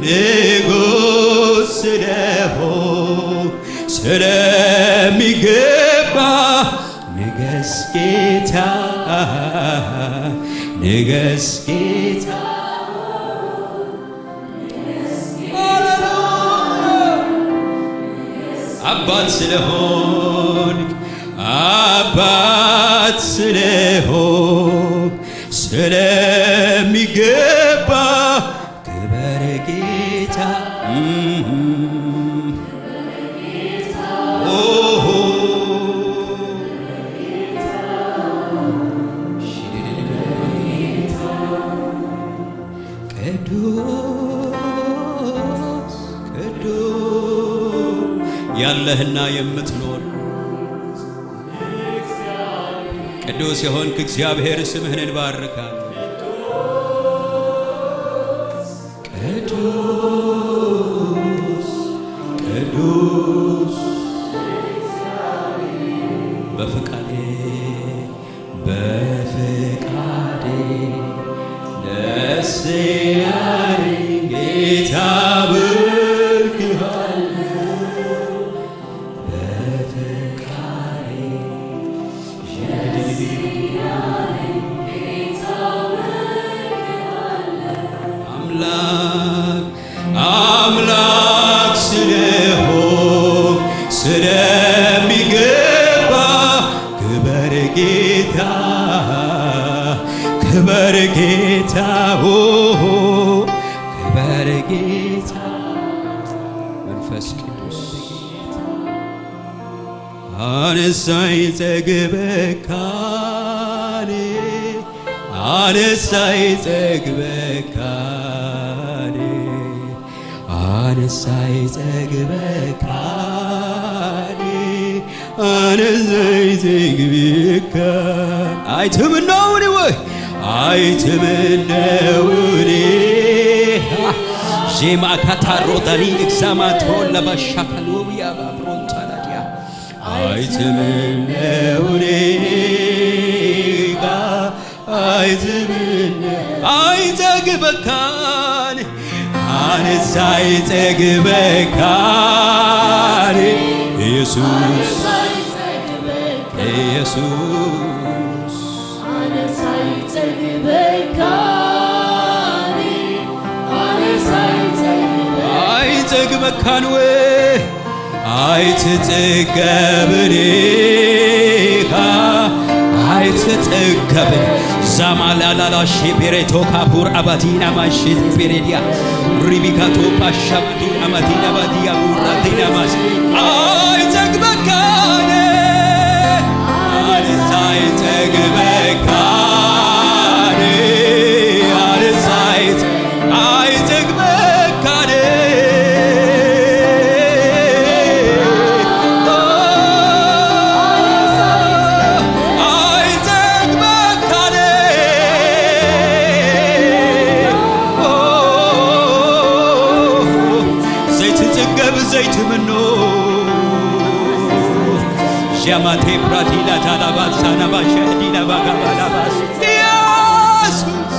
ንጉስ ስለሆንክ ስለሚገባ ንገስ ጌታ ንገስ ጌታ አባት ስለሆንክ አባት ስለሆንክ ስለሚገባ ክብር ጌታ ቅዱስ ቅዱስ ያለህና የምትኖር ቅዱስ የሆንክ እግዚአብሔር ስምህን እንባርካለን። ቅዱስ ቅዱስ በፍቃዴ በፍቃዴ ደስ ያለኝ ጌታ አምላክ ስለሆንክ ስለሚገባ ክብር ጌታ ክብር ጌታ ክብር ጌታ መንፈስ ቅዱስ አነሳኝ ጠግበካኔ አነሳኝ ጠግበካኔ አነሳኝ ጠግበካኔ አነሳኝ ጠግበካኔ አይትምነውኒ ወይ አይትምነውኒ ዜማ ካታሮዳኒ ኤግዛማቶን ለባሻካሎብያ ባብሮንታላዲያ አይትምነውኒ አይትምነ አይጠግበካኔ አነሳኝ ጠግበካኔ ኢየሱስ ኢየሱስ አነሳኝ ጠግበካኔ አነሳኝ አይጠግበካን ወይ አይትጠገብኔ አይትጠገብን ዛማላላላ ሼፔሬቶ ካፑር አባቲና ማሽት ፔሬዲያ ሪቢካቶ ፓሻማቱ አማቲና ባዲያ ቡራቲና ማስ አይጠግበካኔ አነሳኝ ጠግበካኔ አነሳኝ አይጠግበካኔ ዘይት ምኖ ጃማቴ ፕራዲላ ታላባሳና ባሻዲላ ባጋባላባስ ኢየሱስ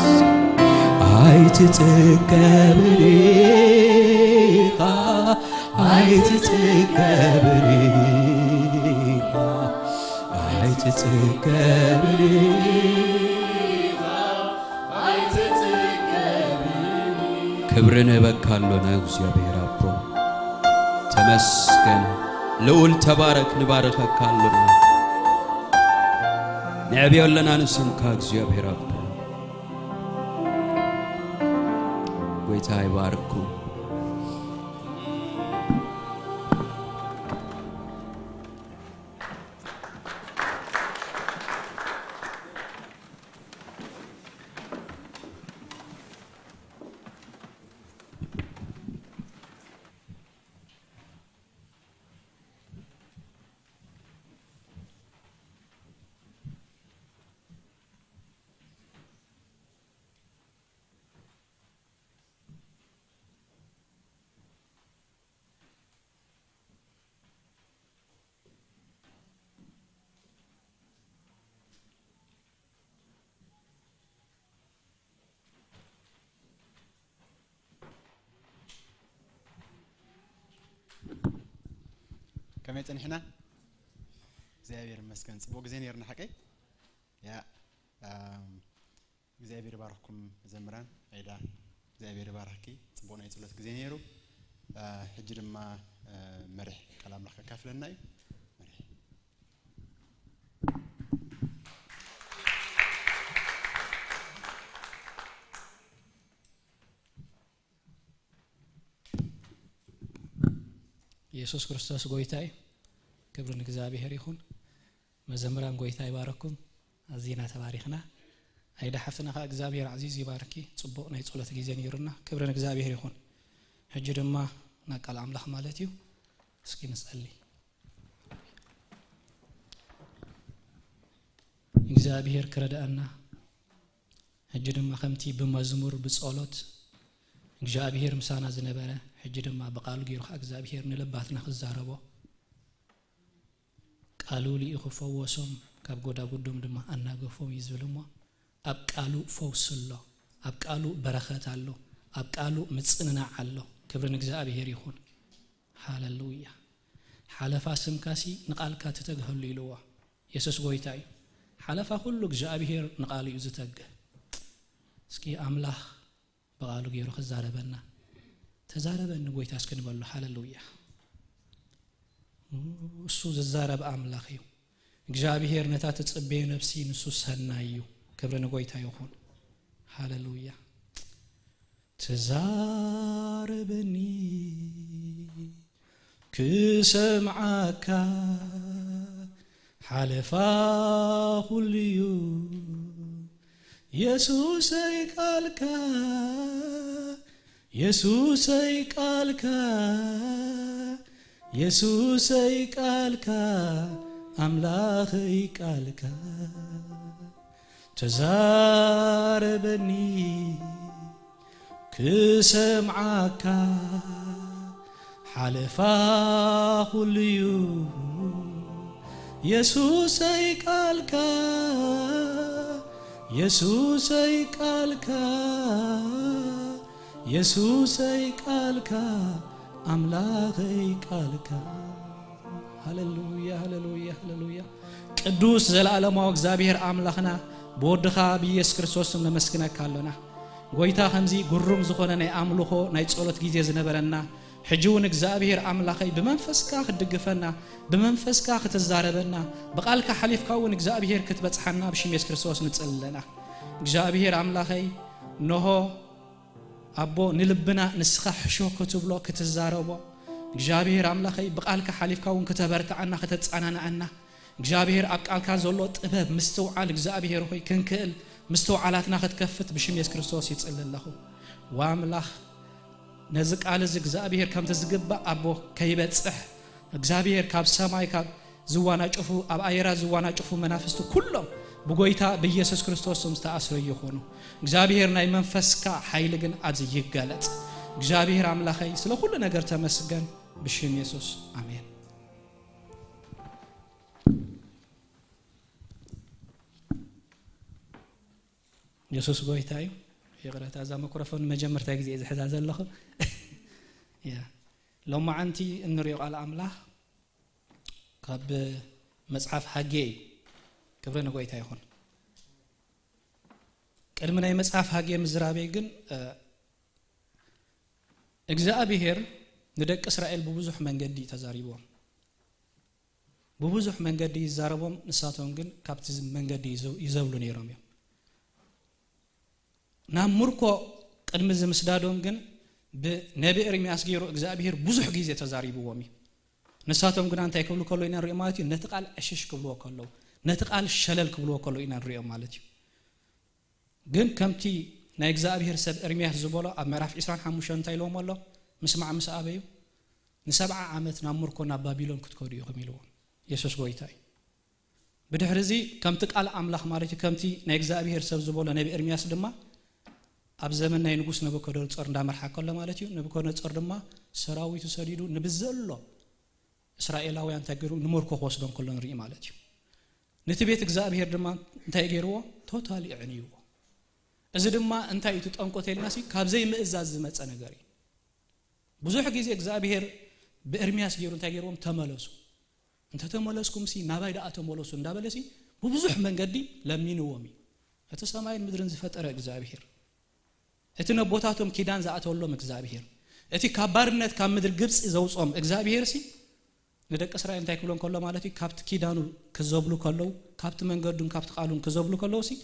አይትጠገብኔ አይትጠገብኔ አይትጠገብኔ ክብርን እበካለሁ ነው እግዚአብሔር አብሮ ተመስገን ልዑል ተባረክ ንባረከካለሁ ነቢያለና ንስምካ እግዚአብሔር አብ ጌታ ይባርኩ። كما يتنحنا زابير مسكن صبوق زين يرنا حقي يا زابير باركم زمران ايدا زابير باركي صبونا يصلت زين يرو حجر ما مرح كلام لك كافلنا مرح ኢየሱስ ክርስቶስ ጎይታይ ክብርን እግዚአብሔር ይሁን መዘምራን ጎይታይ ባረኩም አዚና ተባሪክና አይዳ ሐፍና እግዚአብሔር አዚዝ ይባርኪ ጽቦ ናይ ጸሎት ጊዜ ነይሩና ክብርን እግዚአብሔር ይሁን ሕጂ ድማ ናቃል አምላኽ ማለት እዩ እስኪ ንጸልይ እግዚአብሔር ክረዳና ሕጂ ድማ ከምቲ በመዝሙር በጸሎት እግዚአብሔር ምሳና ዝነበረ ሕጂ ድማ በቃሉ ገይሩ እግዚአብሔር ንልባትና ክዛረቦ ቃሉ ሊይኽፈወሶም ካብ ጎዳጉዶም ድማ አናገፎም ይዝብልሞ ኣብ ቃሉ ፈውስሎ ኣብ ቃሉ በረኸት አሎ ኣብ ቃሉ ምጽንናዕ አሎ ክብርን እግዚአብሔር ይሁን ሃሌሉያ ሓለፋ ስምካሲ ንቃልካ ተተግህሉ ኢልዋ ኢየሱስ ጎይታይ ሓለፋ ሁሉ እግዚአብሔር ንቃሉ እዩ ዝተግህ እስኪ አምላኽ በቃሉ ገይሩ ክዛረበና ተዛረበን ጎይታ እስከንበሉ ሃሌሉያ እሱ ዝዛረብ አምላኽ እዩ እግዚአብሔር ነታ ተጽቤ ነፍሲ ንሱ ሰናዩ ክብርን ጎይታ ይሁን ሃሌሉያ ተዛረበኒ ክሰምዓካ ሓለፋ ሁልዩ ኢየሱሰይ ቃልካ ኢየሱሰይ ቃልካ ኢየሱሰይ ቃልካ አምላኸይ ቃልካ ተዛረበኒ ክሰምዓካ ሓለፋ ሁልዩ ኢየሱሰይ ቃልካ ኢየሱሰይ ቃልካ ኢየሱሰይ ቃልካ አምላኸይ ቃልካ ሃሌሉያ ሃሌሉያ ሃሌሉያ ቅዱስ ዘላለማው እግዚአብሔር አምላኽና በወድኻ በኢየሱስ ክርስቶስ ስም ነመስግነካለና ጎይታ ከምዚ ጉሩም ዝኾነ ናይ አምልኾ ናይ ጸሎት ጊዜ ዝነበረና ሕጂውን እግዚአብሔር አምላኸይ በመንፈስካ ክድግፈና በመንፈስካ ክትዛረበና በቃልካ ሓሊፍካውን እግዚአብሔር ክትበጽሐና በሽም ኢየሱስ ክርስቶስ ንጽልለና እግዚአብሔር አምላኸይ ነሆ አቦ ንልብና ንስኻ ሕሾ ክትብሎ ክትዛረቦ እግዚአብሔር አምላኸይ በቃልካ ሓሊፍካውን ከተበርታዓና ከተጻናናና እግዚአብሔር አቃልካ ዘሎ ጥበብ ምስተውዓል እግዚአብሔር ሆይ ክንክእል ምስተውዓላትና ክትከፍት በሽም ኢየሱስ ክርስቶስ ይጽልለኹ ወአምላኽ ነዝቃል እግዚአብሔር ከም ተዝግባ አቦ ከይበጽሕ እግዚአብሔር ካብ ሰማይ ካብ ዝዋና ጭፉ ኣብ አየራ ዝዋና ጭፉ መናፍስቱ ኩሎም በጎይታ በኢየሱስ ክርስቶስ ስም ተአስሮ ይሆኑ እግዚአብሔር ናይ መንፈስካ ኃይል ግን አዝ ይገለጽ እግዚአብሔር አምላኸይ ስለ ሁሉ ነገር ተመስገን በሽም ኢየሱስ አሜን ኢየሱስ ጎይታይ يقرأت هذا ميكروفون مجمر تاجي إذا حدا زلخ يا لو ما أنتي النريق على أملاح كاب مصحف حقي كبرنا قوي تايخون كلمة مصحف حقي مزرابي جن أجزاء بهير ندك إسرائيل ببزح من جدي تزاريبهم ببزح من جدي يزاربهم نساتهم جن كابتز من جدي يزولون يراميهم نامركو قدم زمسدادون ግን بنبي إرمياس جيرو إجزابير بزح جيزة تزاريب وامي نساتهم قلنا أنت يقولوا كلو إن الرئة مالتي نتقال أشش كبلوا كلو نتقال شلل كبلوا كلو إن الرئة مالتي جن كمتي نإجزابير سب إرمياس زبالة أمرف إسران حموشان تايلو مالله مسمع مسأبيو نسبع عامت نامركونا بابيلون كتكوري يغميلون يسوس قويتاي بدحرزي كم تقال أملاخ مالتي كمتي نإجزابير سب زبالة نبي إرمياس دما أب زمننا ينقص نبكر تصور دامر حكلا مالتيو نبكر تصور دما سراوي تسريدو نبزلله إسرائيل أو ينتجروا نمركو خاصدون كلن ري مالتيو نتبيت إجزابير دما نتايجروا توتالي عنيو إذا دما أنت يتطنقو تلناسي كابزي مئزاز متصنا جري بزوج جيزي إجزابير بإرمياس جيرون تايجروهم تملسوا أنت تملسكم سي نبايد أتملسوا ندابلسي ببزوج من قدي لمين وامي أتسمعين مدرن زفت أرى إجزابير أتنا بوتاتهم كيدان زعت والله إجزابير أتي كبارنت كمدر جبس إذا وصام إجزابير سي ندك إسرائيل تاكلون كله مالتي كابت كيدانو كزبلو كله كابت من قدون كابت قالون كزبلو كله سي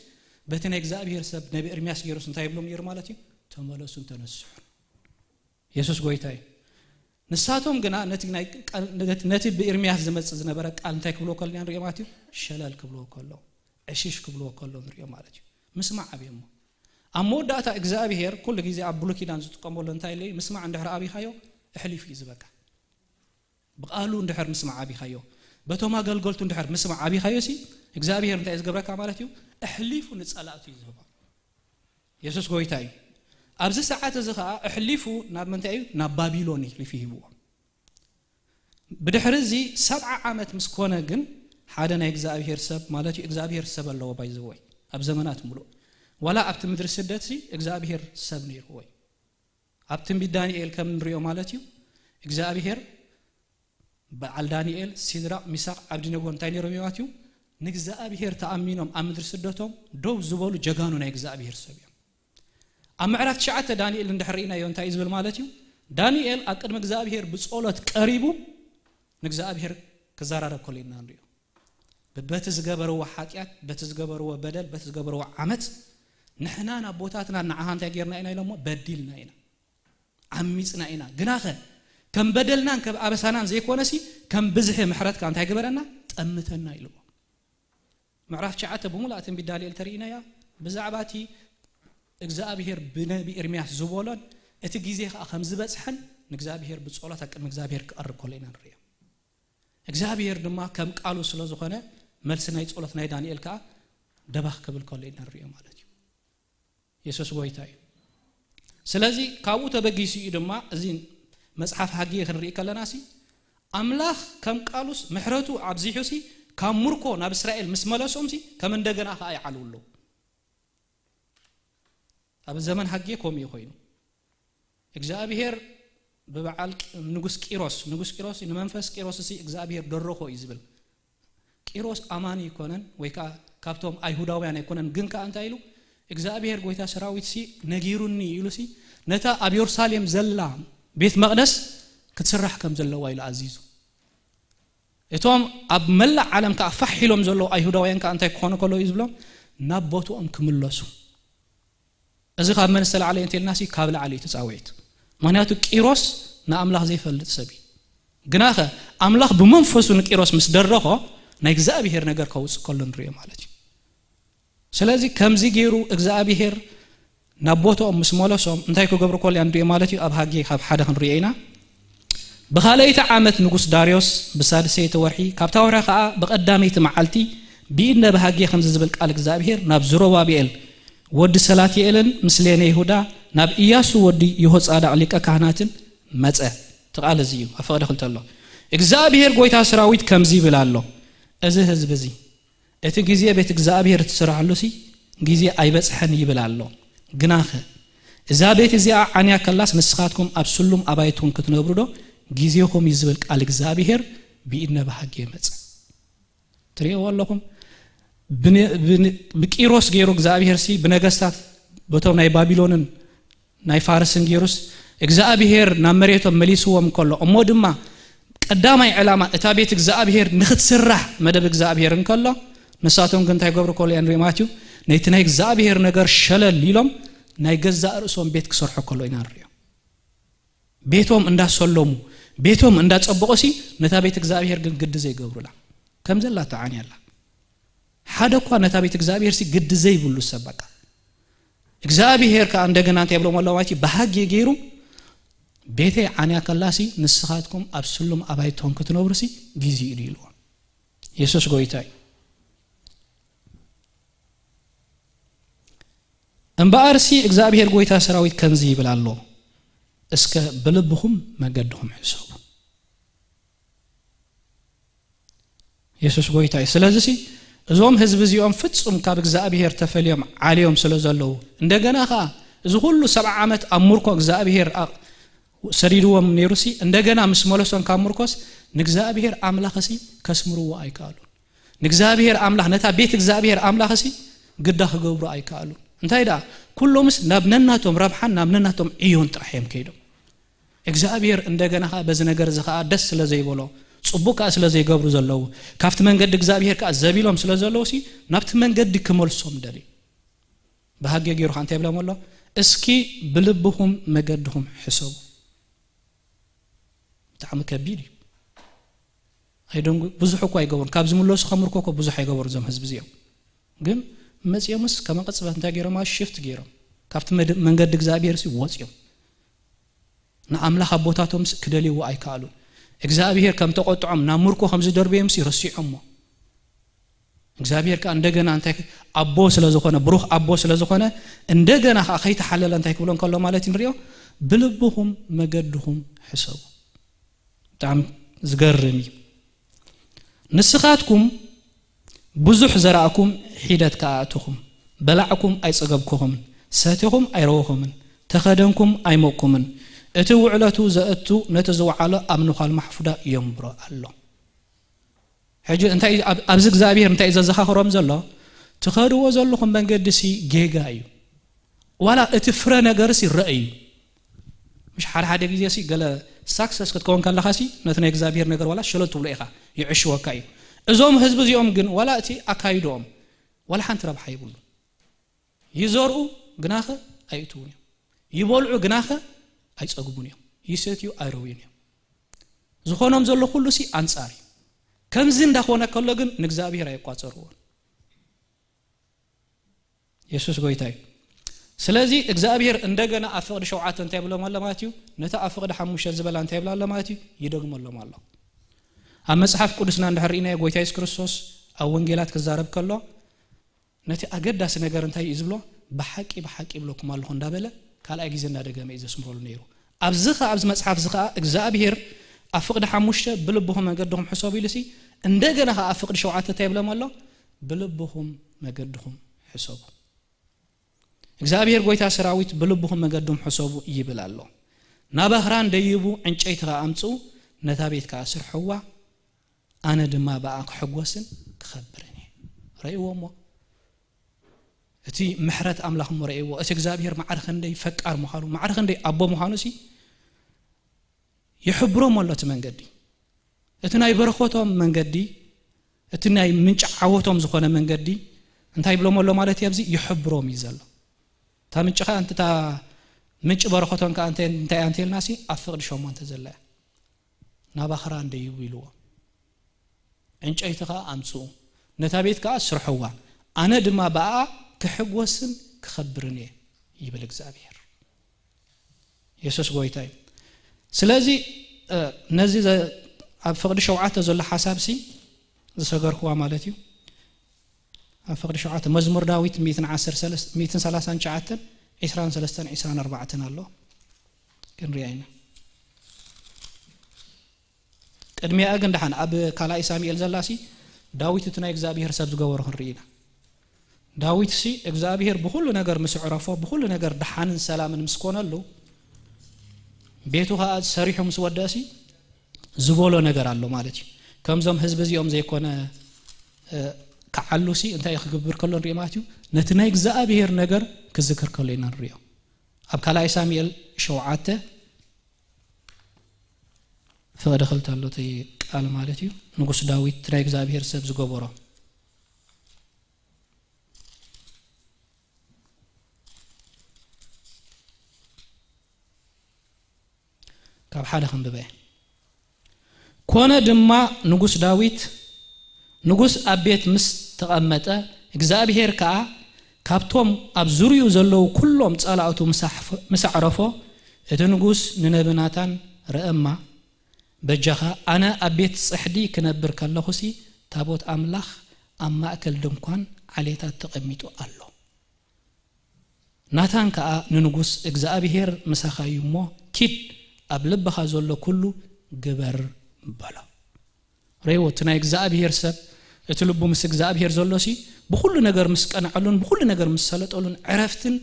بتنا إجزابير سب نبي إرمياس جيروس نتايبلهم ير مالتي تملسون تنسح يسوس قويتاي نساتهم جنا نتي بإرمياس زمت زنبرك قال تاكلوا كله يعني ريماتي شلال كبلو كله عشيش كبلو كله نريم مالتي مسمع أبيهم أمود داتا إجزابير كل جزء عبلو كيدان زتقامول نتايلي مسمع عند أبي خيو احلف يزبك بقالوا ندحر مسمع أبي خيو بتوما قلت ندحر مسمع أبي خيو سي إجزابير نتاع إزجبرك عملتيو احلفوا نتسألات يزبك يسوس قويتاي أبز ساعات زخاء احلفوا ناب منتايو ناب بابيلوني اللي فيه بوا بدحرزي 7 عامات مسكونة جن حدنا إجزابير سب مالتي إجزابير سب الله وبايزوي أبزمانات ملو ولا أبت مدرسة الدتي إجزابير سب نير هوي أبت بدانيال كم نريو مالتيو إجزابير بعل دانيال سيدرا مساق عبد نجون تاني رميواتيو نجزابير تأمينهم أم مدرسة الدتهم دو زبالو جعانون إجزابير سبيا أما عرفت شعات دانيال اللي نحرينا يوم تايز بالمالتيو دانيال أكرم إجزابير بصولة قريبو نجزابير كزارة كلنا نريو بتزجبروا حاجات بتزجبروا بدل بتزجبروا عمت نحنا نبوتاتنا نعهان تغيرنا إنا لما بدلنا إنا عميسنا إنا جناخه كم بدلنا كم أبسانا زي كونسي كم بزح محرات كان تجبرنا تأمتنا إلو معرفت شعات بمولات بدالي الترينا يا بزعباتي إجزاء بهير بنبي إرمياس زبولان اتجيزيخ خمس بسحن نجزاء بهير بصولاتك نجزاء بهير كأرب كلنا الريا إجزاء بهير دما كم قالوا سلازو خنا ملسنا يتصولت ناي دانيال كا دبخ قبل كلنا الريا مالتي يسوس قويتاي سلازي كاو تبغيسي دما ازين مصحف حقي خنري كلناسي املاح كم قالوس محرتو ابزيحوسي كم مركو ناب اسرائيل مسملاسومسي كم እንደገና خاي علولو اب زمن حقي كوم يخوينو እግዚአብሔር በበዓል ንጉስ ቂሮስ ንመንፈስ ቂሮስ ሲ እግዚአብሔር ደረኮ ይዝብል ቂሮስ አማኒ ይኮነን ወይ ካብቶም አይሁዳውያን ይኮነን ግን ካንተ አይሉ እግዚአብሔር ጎይታ ሰራዊት ሲ ነጊሩኒ ይሉሲ ነታ አብ ኢየሩሳሌም ዘላ ቤት መቅደስ ክትስራሕ ከም ዘለው አይሉ አዚዙ እቶም አብ መላ ዓለም ካፈሕሎም ዘለው አይሁዳውያን ካንተ ይኮነ ኮሎ ይዝብሎም ናቦቶም ክምለሱ እዚ ካብ መንሰል ዓለ እንተልናሲ ካብላ ዓለ ተጻወይት ማንያቱ ቂሮስ ናአምላኽ ዘይፈልጥ ሰቢ ግናኸ አምላኽ በመንፈሱ ንቂሮስ ምስደረኾ ናይ እግዚአብሔር ነገር ከውጽ ኮሎን ሪዮ ማለት ስለዚህ ከምዚ ገይሩ እግዚአብሔር ናቦቶም ምስሞለሶም እንታይ ክገብሩ ኮል ያንዱ ማለት ኣብ ሃጌ ካብ ሓደ ክንሪኤና በኻለይተ ዓመት ንጉስ ዳርዮስ በሳድሰይተ ወርሒ ካብ ታወራ ከዓ በቀዳመይተ መዓልቲ ቢእነ በሃጌ ከም ዝብል ቃል እግዚአብሔር ናብ ዘሩባቤል ወዲ ሰላትኤልን ምስሌነ ይሁዳ ናብ ኢያሱ ወዲ ይሆጻዳቅ ሊቀ ካህናትን መጸ ተቃለ ዝዩ አፈቀደ ክልተሎ እግዚአብሔር ጎይታ ሰራዊት ከምዚ ይብላሎ እዚ ህዝብ እዚ እቲ ጊዜ ቤት እግዚአብሔር ተሰራሉሲ ጊዜ አይበጽሐን ይብላሎ ግናኸ እዛ ቤት እዚኣ ዓንያ ከላስ ንስኻትኩም ኣብሱሉም አባይቱን ክትነብሩ ዶ ጊዜኹም ይዝብል ቃል እግዚአብሔር ቢእነ በሃጌ መጸ ትሪኦ ወለኩም بكيروس جيرو እግዚአብሔር ሲ በነገስታት ቦታው ናይ ባቢሎንን ናይ ፋርስን ጌሩስ እግዚአብሔር ናመሬቶም መሊስዎም ኮሎ እሞድማ ቀዳማይ ዕላማ እታ ቤት እግዚአብሔር ንኽትስራሕ መደብ እግዚአብሔር እንከሎ ንሳቶም ግን እንታይ ገብሩ ኮሎ ያንሪ ማቲው ነይቲ ናይ እግዚአብሔር ነገር ሸለል ሊሎም ናይ ገዛ ርእሶም ቤት ክሰርሑ ኮሎ ይናርዩ ቤቶም እንዳሰለሙ ቤቶም እንዳጸበቁሲ ነታ ቤት እግዚአብሔር ግን ግድ ዘይገብሩላ ከም ዘላ ተዓኒ ያላ ሓደ እኳ ነታ ቤት እግዚአብሔር ሲ ግድ ዘይብሉ ሰበቃ እግዚአብሔር ካ እንደገና አንተ ያብለው ማለዋቲ በሐግ የገይሩ ቤቴ ዓንያ ከላሲ ንስኻትኩም አብስሉም አባይቶን ክትነብሩሲ ጊዜ ይሉ ኢየሱስ ጎይታይ እንባርሲ እግዚአብሔር ጎይታ ሰራዊት ከንዚ ይብላሎ እስከ በልብሁም መገድሁም ሕሰቡ ኢየሱስ ጎይታይ ስለዚህ እዞም ህዝብ እዚኦም ፍጹም ካብ እግዚአብሔር ተፈልዮም ዓሊዮም ስለዘለው እንደገና ኻ እዚ ሁሉ 70 ዓመት አምርኮ እግዚአብሔር ሰሪድዎም ነሩሲ እንደገና መስመለሶን ካምርኮስ ንእግዚአብሔር አምላኽሲ ከስምሩዎ አይካሉ ንእግዚአብሔር አምላኽ ነታ ቤት እግዚአብሔር አምላኽሲ ግዳ ክገብሩ አይካሉ እንታይዳ ኩሎምስ ናብነናቶም ረብሓን ናብነናቶም ዕዮን ጥራሕዮም ከይዶም እግዚአብሔር እንደገና በዚ ነገር ዝኻ ደስ ስለዘይበሎ ጽቡቃ ስለዘይገብሩ ዘለው ካፍት መንገድ እግዚአብሔር ካ ዘቢሎም ስለዘለውሲ ናብት መንገድ ክመልሶም ደሊ በሐግ የገይሩ አንተ ይብላሞላ እስኪ ብልብሁም መገድሁም ሕሰቡ تعم كبير هيدون بزح كواي جور كابز ملوس خمر كوكو بزح يجور زم حزب زيهم جم مسيامس كمان قد سبحان تاجرهم ما شفت جيرهم كافت من قد إجزابير سي واسيهم نعمل خبوتاتهم كدلي وعي كالون إجزابير كم تقطعهم نامركو خمس دربيهم سي رسيعهم إجزابير كان دجنا أنتك أبوس لزخنا بروح أبوس لزخنا إندجنا أخيت حلل أنتك يقولون كلام مالتين ريو بلبهم مجدهم حساب تعم زقرمي نسخاتكم بزح زرعكم حيدت كاعتكم بلعكم أي صقبكم ساتكم أي روحهم تخدمكم أي موكم اتو علتو زأتو نتزو على أمنخ المحفوظة ينبرا الله حاجة انت أبزق زابير انت إذا زخاخ رمز الله تخدوا وزلكم بنقدسي جيجاي ولا اتفرى نقرسي الرأي مش حال حدا جيسي قال ساكسس كتكون كان لخاسي نتنا إجزابير نقر ولا شلت ولا يعيش وكاي إزوم حزب زيوم جن ولا أتي أكايدهم ولا حنت ربح يقول يزوروا جناخه أيتوني يبولعوا جناخه أيسأقبوني يسيتيو أيرويني زخونهم زلوا كله سي أنصاري كم زين دخونا كله جن نجزابير أيقاطرون يسوع قويتاي سلازي እግዚአብሔር እንደገና አፈቅድ ሸውዓት እንተ ይብለው ማለማቲው ነታ አፈቅድ ሐሙሽ ዝበላ እንተ ይብላ ለማቲው ይደግመለው ማለው አ መጽሐፍ ቅዱስና እንደህሪና የጎይታ ኢየሱስ ክርስቶስ አወንጌላት ከዛረብ ከሎ ነቲ አገዳስ ነገር እንተ ይዝብሎ በሐቂ ብሎኩም አለሁ እንዳበለ ካላይ ጊዜ እንዳደገመ ይዘስምሮል ነይሩ አብዝኻ አብዝ መጽሐፍ ዝኻ እግዚአብሔር አፈቅድ ሐሙሽ ብልብሁም መገድሁም ሕሳብ ይልሲ እንደገና አፈቅድ ሸውዓት እንተ ይብለው ማለው ብልብሁም መገድሁም ሕሳብ እግዚአብሔር ጎይታ ሰራዊት በልብሁም መገድሁም ሕሳቡ ይብላሉ ናባህራን ደይቡ እንጨይት አምጹ ነታ ቤት ካስር ሕዋ አነ ድማ ባአክ ሕጎስን ተخبرني ረይዎሞ እቲ ምሕረት አምላኽ መረይዎ እቲ እግዚአብሔር ማዕርኽ እንደይ ፈቃር መሃሉ ማዕርኽ እንደይ አቦ መሃኑሲ ይሕብሮም ወለት መንገዲ እቲ ናይ በረኸቶም መንገዲ እቲ ናይ ምንጭ ዓወቶም ዝኾነ መንገዲ እንታይ ብሎም ወሎ ማለት ያብዚ ይሕብሮም ይዘሎ ታምንጭኻ አንተ ታ ምንጭ በረኸቶን ካንተ እንታይ አንተ ልናሲ አፍቅድ ሾም አንተ ዘላ ናባኽራ እንደይው ይልዎ እንጨይትኻ አምጹ ነታ ቤት ካ ስርሕዋ አነ ድማ ባአ ክሕጎስን ክخبرኒ ይብል እግዚአብሔር ኢየሱስ ጎይታይ ስለዚህ ነዚህ አፍቅድ ሸውዓት ዘላ ሐሳብሲ ዘሰገርኩዋ ማለት እዩ أفقد شعات مزمور داويت 139 عتن 23 الله كن رياينا قدمي اغن دحان اب كالاي ساميل زلاسي داويت تنا እግዚአብሔር ሰብ ዝገበሮ ክንሪና ዳዊት ሲ እግዚአብሔር በሁሉ ነገር መስዕራፎ በሁሉ ነገር ደሓንን ሰላምን ምስኮነሉ ቤቱ ሰሪሑ ምስወዳሲ ዝቦሎ ነገር አለው ማለት ከምዞም ህዝብ እዚኦም ዘይኮነ كعلوسي انت يخبر كلون ريماتيو نتنا እግዚአብሔር ነገር ክዝክር ከለና ንሪዮ አብ ካላይ ሳሙኤል ሸውዓተ ፈደኸልታሎ ተይ ቃል ማለት እዩ ንጉስ ዳዊት ትራ እግዚአብሔር ሰብ ዝገበሮ ካብ ሓደ ክንብበ ኮነ ድማ ንጉስ ዳዊት ንጉስ አቤት ምስ ተቀመጠ እግዚአብሔር ከአ ካብቶም ኣብ ዙርዩ ዘለው ኩሎም ጻላእቱ መስዓረፎ እቲ ንጉስ ንነብናታን ረእማ በጃኻ አነ አቤት ጽሕዲ ክነብር ከለኹሲ ታቦት አምላኽ ኣብ ማእከል ድንኳን ዓሌታት ተቀሚጡ ኣሎ ናታን ከአ ንንጉስ እግዚአብሔር መሳኻዩሞ ኪድ ኣብ ልብኻ ዘሎ ኩሉ ግበር በሎ ረይወት ናይ እግዚአብሔር ሰብ እቲ ልቡ ምስ እግዚአብሔር ዘሎሲ በኩሉ ነገር ምስ ቀናዓሉን በኩሉ ነገር ምስ ሰለጠሉን ዕረፍትን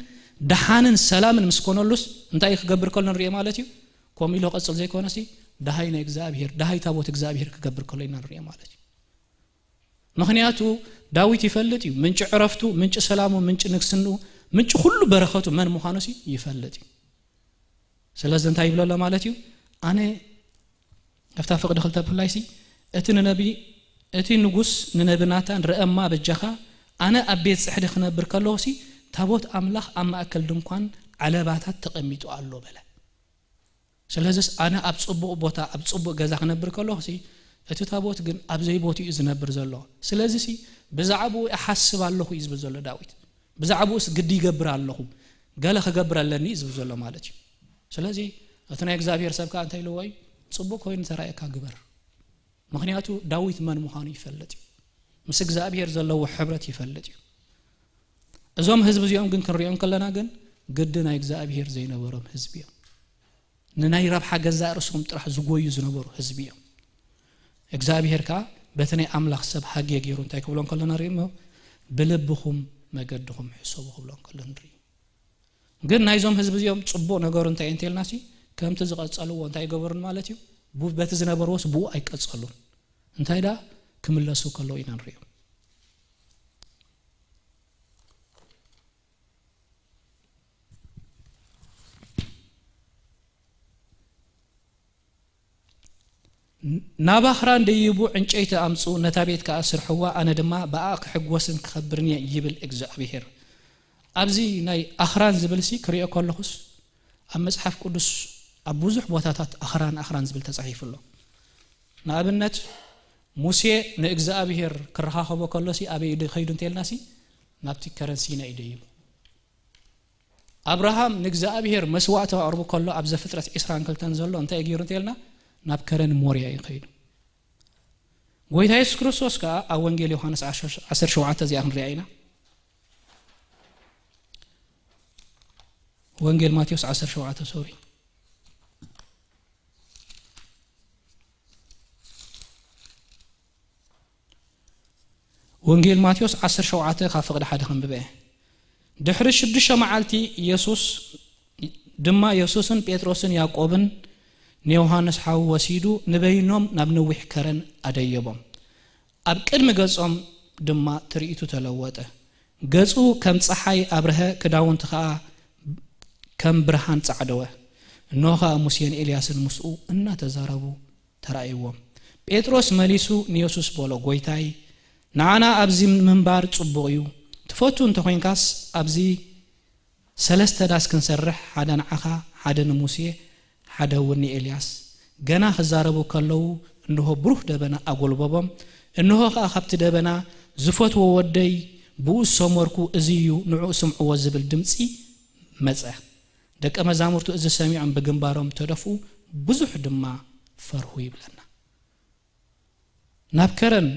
ደሃንን ሰላምን ምስ ኮነሉስ እንታይ ክገብር ከሎ ንሪኢ ማለት እዩ ከም ኢሎ ቀጽል ዘይኮነሲ ደሃይ ናይ እግዚአብሔር ደሃይ ታቦት እግዚአብሔር ክገብር ከሎ ኢና ንሪኢ ማለት እዩ ምክንያቱ ዳዊት ይፈልጥ እዩ ምንጭ ዕረፍቱ ምንጭ ሰላሙ ምንጭ ንግስኑ ምንጭ ሁሉ በረኸቱ መን ምዃኑሲ ይፈልጥ እዩ ስለዚህ እንታይ ይብሎ ማለት እዩ አነ afta faqd khalta playsi etin nabi etin nugus ንነብናታን ረእማ በጃኻ አነ አቤት ጽሕዲ ክነብር ከለውሲ ታቦት አምላኽ ኣብ ማእከል ድንኳን ዓለባታት ተቀሚጡ ኣሎ በለ ስለዚህ አነ ኣብ ጽቡቕ ቦታ ኣብ ጽቡቕ ገዛ ክነብር ከለውሲ እቲ ታቦት ግን ኣብ ዘይቦቱ እዩ ዝነብር ዘሎ ስለዚህ ብዛዕቡ ይሓስብ ኣለኹ ይዝብ ዘሎ ዳዊት ብዛዕቡስ ግዲ ይገብር ኣለኹ ገለ ክገብር ኣለኒ ይዝብ ዘሎ ማለት እዩ ስለዚህ እቲ ናይ እግዚአብሔር ሰብካ እንታይ ለወይ ጽቡቕ ኮይኑ ተራእካ ግበር ምክንያቱ ዳዊት ማን ምዃኑ ይፈልጥ እዩ ምስ እግዚአብሔር ዘለዎ ሕብረት ይፈልጥ እዩ እዞም ህዝብ እዚኦም ግን ክንሪኦም ከለና ግን ግድ ናይ እግዚአብሔር ዘይነበሮም ህዝብ እዮም ንናይ ረብሓ ገዛእ ርእሶም ጥራሕ ዝጎዩ ዝነበሩ ህዝብ እዮም እግዚአብሔር ካ በተናይ አምላኽ ሰብ ሃገ ገይሩ እንታይ ክብሎም ከለና ሪእሞ ብልብኹም መገድኹም ሕሰቡ ክብሎም ከለና ሪእ ግን ናይዞም ህዝብ እዚኦም ጽቡቕ ነገሩ እንታይ እንተልናሲ ከምቲ ዝቀጸልዎ እንታይ ገበሩን ማለት እዩ በቲ ዝነበሮስ ቡ አይቀጸሉን እንታይ ዳ ክምለሱ ከለው ኢና ንሪኦም ናባኽራን ደይቡ ዕንጨይቲ አምጹ ነታ ቤት ከአስርሕዋ አነ ድማ በአክ ሕጎስን ክኸብርኒ ይብል እግዚአብሔር ኣብዚ ናይ አኽራን ዝብልሲ ክሪኦ ከለኹስ ኣብ መጽሐፍ ቅዱስ ኣብ ብዙሕ ቦታታት አኽራን ዝብል ተጻሒፉሎ ንኣብነት ሙሴ ንእግዚአብሔር ክረኻኸቦ ከሎሲ ኣበይ ከይዱ እንተልናሲ ናብቲ ከረን ሲና ይደይቡ አብርሃም ንእግዚአብሔር መስዋዕት ኣቅርቡ ከሎ ኣብ ዘፍጥረት 22 ዘሎ እንታይ ገይሩ እንተልና ናብ ከረን ሞርያ ይኸይዱ ጎይታ ኢየሱስ ክርስቶስ ከ ኣብ ወንጌል ዮሐንስ 17 እዚኣ ክንሪኣ ኢና ወንጌል ማቴዎስ 17 ሶሪ ወንጌል ማቴዎስ 17 ካብ ፍቅዲ ሓደ ክንብበ ድሕሪ 6 መዓልቲ ኢየሱስ ድማ ኢየሱስን ጴጥሮስን ያዕቆብን ንዮሐንስ ሓው ወሲዱ ንበይኖም ናብ ነዊሕ ከረን ኣደየቦም ኣብ ቅድሚ ገጾም ድማ ትርኢቱ ተለወጠ ገጹ ከም ፀሓይ አብረኸ ክዳውንት ከዓ ከም ብርሃን ጻዕደወ እነሆ ሙሴን ኤልያስን ምስኡ እናተዛረቡ ተራእይዎም ጴጥሮስ መሊሱ ንኢየሱስ ቦሎ ጎይታይ ንዓና ኣብዚ ምንባር ጽቡቕ እዩ ትፈቱ እንተኮይንካስ ኣብዚ ሰለስተ ዳስ ክንሰርሕ ሓደ ንዓኻ ሓደ ንሙሴ ሓደ ወኒ ኤልያስ ገና ክዛረቡ ከለው እንሆ ብሩህ ደበና ኣጎልበቦም እንሆ ካብቲ ደበና ዝፈትዎ ወደይ ብኡስ ሰመርኩ እዚዩ ንዑ ስምዕዎ ዝብል ድምጺ መጸ ደቀ መዛሙርቱ እዚ ሰሚዖም በግንባሮም ተደፉ ብዙሕ ድማ ፈርሁ ይብለና ናብ ከረን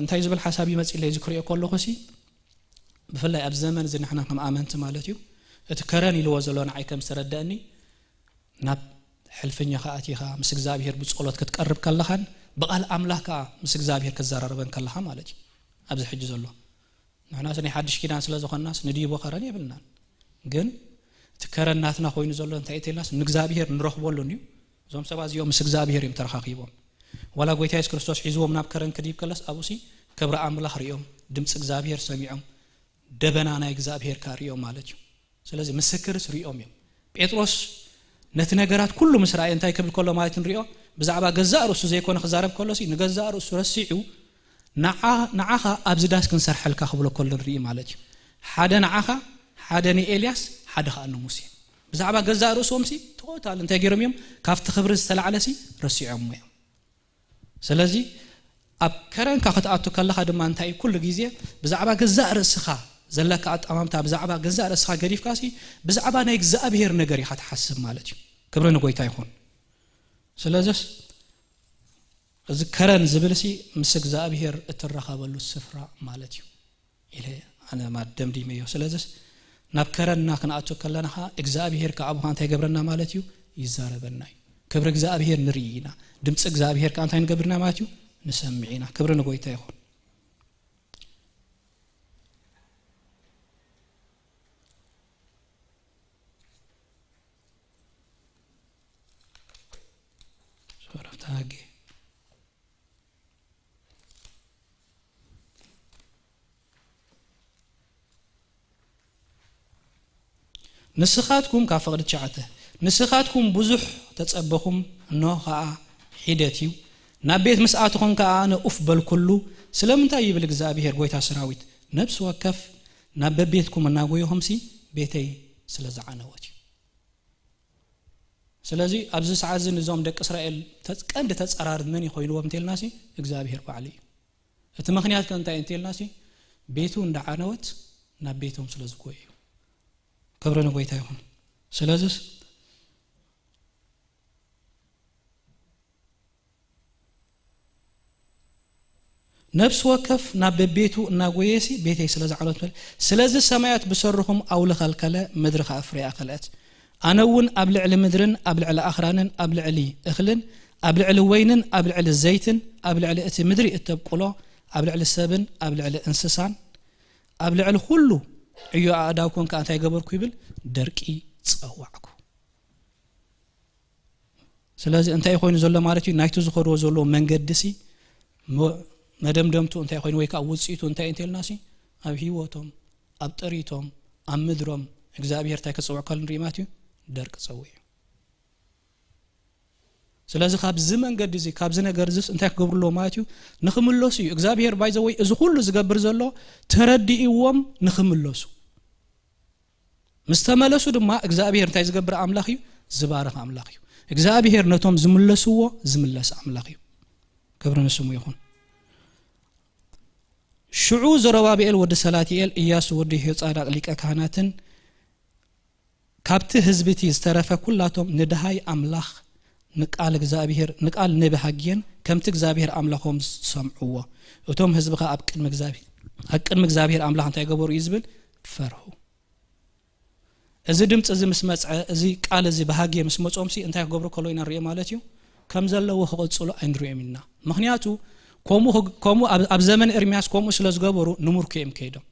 እንታይ ዝብል ሓሳብ ይመጽእ ለይ ዝክሪኦ ከለኹሲ ብፍላይ ኣብ ዘመን እዚ ንሕና ከም ኣመንቲ ማለት እዩ እቲ ከረን ኢልዎ ዘሎና ኣይ ከም ዝተረዳእኒ ናብ ሕልፍኛ ከኣቲኻ ምስ እግዚአብሔር ብጸሎት ክትቀርብ ከለኻን በቃል አምላካ ምስ እግዚአብሔር ከዘራረበን ከለኻ ማለት እዩ ኣብዚ ሕጂ ዘሎ ንሕና ስለ ሓድሽ ኪዳን ስለ ዝኾናስ ንዲቦ ከረን ይብልና ግን ትከረናትና ኮይኑ ዘሎ እንታይ እተልናስ ንእግዚአብሔር ንረኽበሉ እዩ ዞም ሰባት እዚኦም ምስ እግዚአብሔር እዮም ተረኻኺቦም ወላ ጎይታ ኢየሱስ ክርስቶስ ሒዝዎም ናብ ከረን ክዲብ ከለስ አቡሲ ክብሪ አምላኽ ሪኦም ድምፂ እግዚአብሔር ሰሚዖም ደበና ናይ እግዚአብሔር ካሪኦም ማለት እዩ ስለዚህ ምስክርስ ሪኦም እዮም ጴጥሮስ ነቲ ነገራት ኩሉ ምስራይ እንታይ ክብል ከሎ ማለት ንሪኦ ብዛዕባ ገዛእ ርእሱ ዘይኮነ ክዛረብ ከሎሲ ንገዛእ ርእሱ ረሲዑ ንዓኻ ኣብዚ ዳስ ክንሰርሐልካ ክብሎ ከሎ ንርኢ ማለት እዩ ሓደ ንዓኻ ሓደ ንኤልያስ ሓደ ከዓ ንሙሴ بزعبا جزاء رؤسهم سي توتال انت جيرم يوم كافت خبر استلعلى سي رسيعهم يوم سلازي اب كرن كاخطاتو كلا خدم انتي كل غيزه بزعبا جزاء رسخا زلك اطاممتا بزعبا جزاء رسخا غريف كاسي بزعبا ناي እግዚአብሔር ነገር ይሓት حسب ማለት እዩ ክብረን ጎይታ ይሁን ስለዚህ እዚ ከረን ዝብልሲ ምስ እግዚአብሔር እትረኻበሉ ስፍራ ማለት እዩ ኢለ አነ ማደም ዲሜዮ ስለዚህ ናብ ከረንና ከናአቶ ከለናኻ እግዚአብሔር ከአብ ኻንታ ይገብረና ማለት እዩ ይዛረበና ክብረ እግዚአብሔር ንሪና ድምጽ እግዚአብሔር ካንታ ይንገብርና ማለት እዩ ንሰምዒና ክብረን ጎይታ ይሁን ሶራፍታጌ نسخاتكم كافقد تشعته نسخاتكم بزح تتصبخم انه خا حيدتيو نابيت مساعتكم كانا افبل كله سلامتا يبل እግዚአብሔር ጎይታ ሰራዊት ነፍስ ወከፍ ናበቤትኩም እና ጎይሆም ሲ ቤተይ ስለዛዓነወት ስለዚህ አብዝ ሰዓዝን እዞም ደቅ እስራኤል ተቀንድ ተጸራር ምን ይሆይልዎም ተልናሲ እግዚአብሔር ባዓሊ እቲ ምክንያት ከንታይ እንተልናሲ ቤቱ እንዳዓነወት ናቤቶም ስለዝጎይ كبرنا قويتا يكون سلازس نفس وكف ناب بيتو ناغويسي بيتي سلاز علوت سلازس سمايات بسرهم اول خلكله مدرخ افريا خلات انون ابلع المدرن ابلع الاخرانن ابلع لي اخلن ابلع الوينن ابلع الزيتن ابلع الاتي مدري التبقلو ابلع السبن ابلع الانسسان ابلع الكله ايو اداكون كانت يغبركو يبل درقي صواعكو ስለዚህ እንታይ ይሆን ዘሎ ማለት እዩ ናይቱ ዝኸርዎ ዘሎ መንገድሲ መደምደምቱ እንታይ ይሆን ወይ ካውጽኢቱ እንታይ እንተልናሲ ኣብ ህይወቶም ኣብ ጥሪቶም ኣብ ምድሮም እግዚአብሔር ታይ ከጽዋዕ ካልንሪ ማለት እዩ ደርቅ ጽውዕ ስለዚህ ካብዚ መንገድ እዚ ካብዚ ነገር እዚ እንታይ ክገብርሎ ማለት እዩ ንኽምለሱ እዩ እግዚአብሔር ባይዘወይ እዚ ሁሉ ዝገብር ዘሎ ተረዲኢዎም ንኽምለሱ مستملسو دما እግዚአብሔር እንታይ ዝገብር አምላኽ እዩ ዝባረኽ አምላኽ እዩ እግዚአብሔር ነቶም ዝምለሱዎ ዝምለስ አምላኽ እዩ ክብርን ስሙ ይሁን ሽዑ ዘረባቢኤል ወደ ሰላቲኤል ኢያሱ ወደ ጻድቅ ሊቀ ካህናትን ካብቲ ህዝብቲ ዝተረፈ ኩላቶም ንድሃይ አምላኽ ንቃል እግዚአብሔር ንቃል ነብሃግየን ከምቲ እግዚአብሔር አምላኾም ሰምዑዎ እቶም ህዝብኻ ኣብ ቅድሚ እግዚአብሔር አምላኽ እንታይ ገበሩ ይዝብል ፈርሁ እዚ ድምጽ እዚ መስመጽ እዚ ቃል እዚ በሃጌ መስመጾም ሲ እንታይ ገበሩ ኮሎይና ሪኤ ማለት እዩ ከም ዘለዎ ክቅጽሉ አይንሪኤምና ምክንያቱ ኮሙ ኣብ ዘመን ኤርሚያስ ኮሙ ስለዝገበሩ ንሙርከም ከይዶም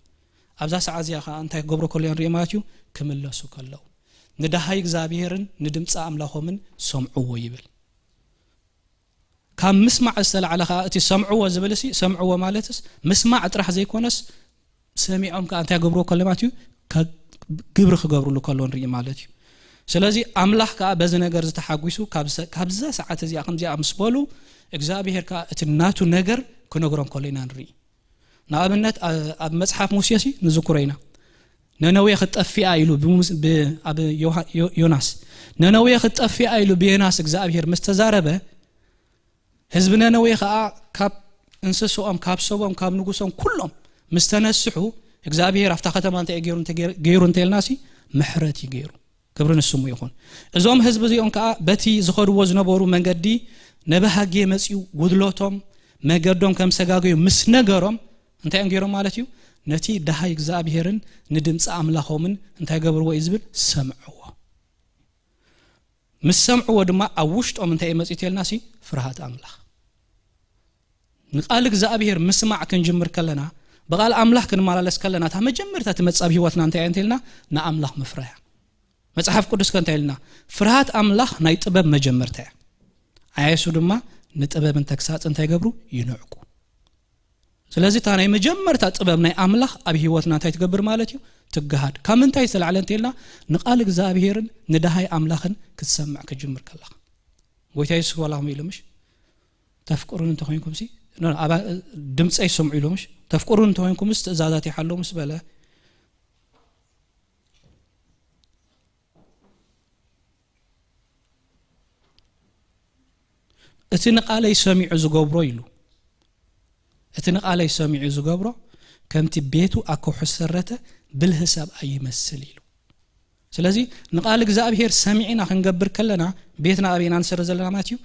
ኣብዛ ሰዓት እዚያ እንታይ ገበሩ ኮሎይና ሪኤ ማለት እዩ ክምለሱ ከለው ንድሃይ እግዚአብሔርን ንድምጽ አምላኾምን ሰምዑዎ ይብል ካብ ምስማዕ ዝተላዕለኻ እቲ ሰምዑዎ ዝብልሲ ሰምዑዎ ማለትስ ምስማዕ ጥራሕ ዘይኮነስ ሰሚዖም እንታይ ገበሩ ኮሎይና ማለት እዩ ግብር ክገብሩሉ ከሎን ርኢ ማለት እዩ ስለዚህ አምላኽ ካ በዚ ነገር ዝተሓጉሱ ካብዛ ሰዓት እዚኣ ከምዚኣ ምስበሉ እግዚአብሔር ካ እቲ ናቱ ነገር ክነግሮም ከሎይና ንርኢ ንኣብነት ኣብ መጽሓፍ ሙሴሲ ንዝኩረይና ነነዌ ክጠፊኣ ኢሉ ኣብ ዮናስ ነነዌ ክጠፊኣ ኢሉ ብዮናስ እግዚአብሔር ምስተዛረበ ህዝብ ነነዌ ካ ካብ እንስሶኦም ካብ ሰቦም ካብ ንጉሶም ኩሎም ምስተነስሑ እግዚአብሔር afta ከተማ እንተ ገይሩ እንተልናሲ ምሕረት ይገይሩ ክብርን ስሙ ይሁን እዞም ህዝብ እዚኦም ካ በቲ ዝኸድዎ ዝነበሩ መንገዲ ነብሃጌ መጽዩ ጉድሎቶም መገዶም ከም ሰጋገዩ ምስ ነገሮም እንታይ ገይሮም ማለት እዩ ነቲ ደሃይ እግዚአብሔርን ንድምጽ አምላኾምን እንታይ ገበርዎ ይዝብል ሰምዕዎ ምስ ሰምዕዎ ድማ ኣብ ውሽጦም እንታይ መጽይተልናሲ ፍርሃት አምላኽ ንቃል እግዚአብሔር ምስማዕ ክንጅምር ከለና بقال أملاح كن مالس كلنا تا مجمرتا تمصاب ህይወትና እንታይ እንተልና ንአምላኽ መፍራያ መጽሐፍ ቅዱስ ከንታይልና ፍርሃት አምላኽ ናይ ጥበብ መጀመርታ አያሱ ድማ ንጥበብን ተክሳጽ እንታይ ገብሩ ይንዕቁ ስለዚህ ታ ናይ መጀመርታ ጥበብ ናይ አምላኽ ኣብ ህይወትና እንታይ ትገብር ማለት እዩ ትግሃድ ካምንታይ ስለዓለ እንተልና ንቃል እግዚአብሔርን ንድሃይ አምላኽን ክትሰምዕ ከጅምር ከለኻ ጎይታ ኢየሱስ ወላሂ ኢሉምሽ ተፍቅሩን እንተኾንኩም ሲ ድምጽ አይሰምዑ ኢሉምሽ ተፍቅሩን እንተኾንኩም استئذازات يحلوا مسبله እቲ ንቃለይ ሰሚዑ ዝገብሮ ኢሉ እቲ ንቃለይ ሰሚዑ ዝገብሮ ከምቲ ቤቱ ኣከውሕ ሰረተ ብልህ ሰብ ኣይመስል ኢሉ ስለዚ ንቃል እግዚአብሔር ሰሚዕና ክንገብር ከለና ቤትና አቤና ንሰረ ዘለና ማትዩ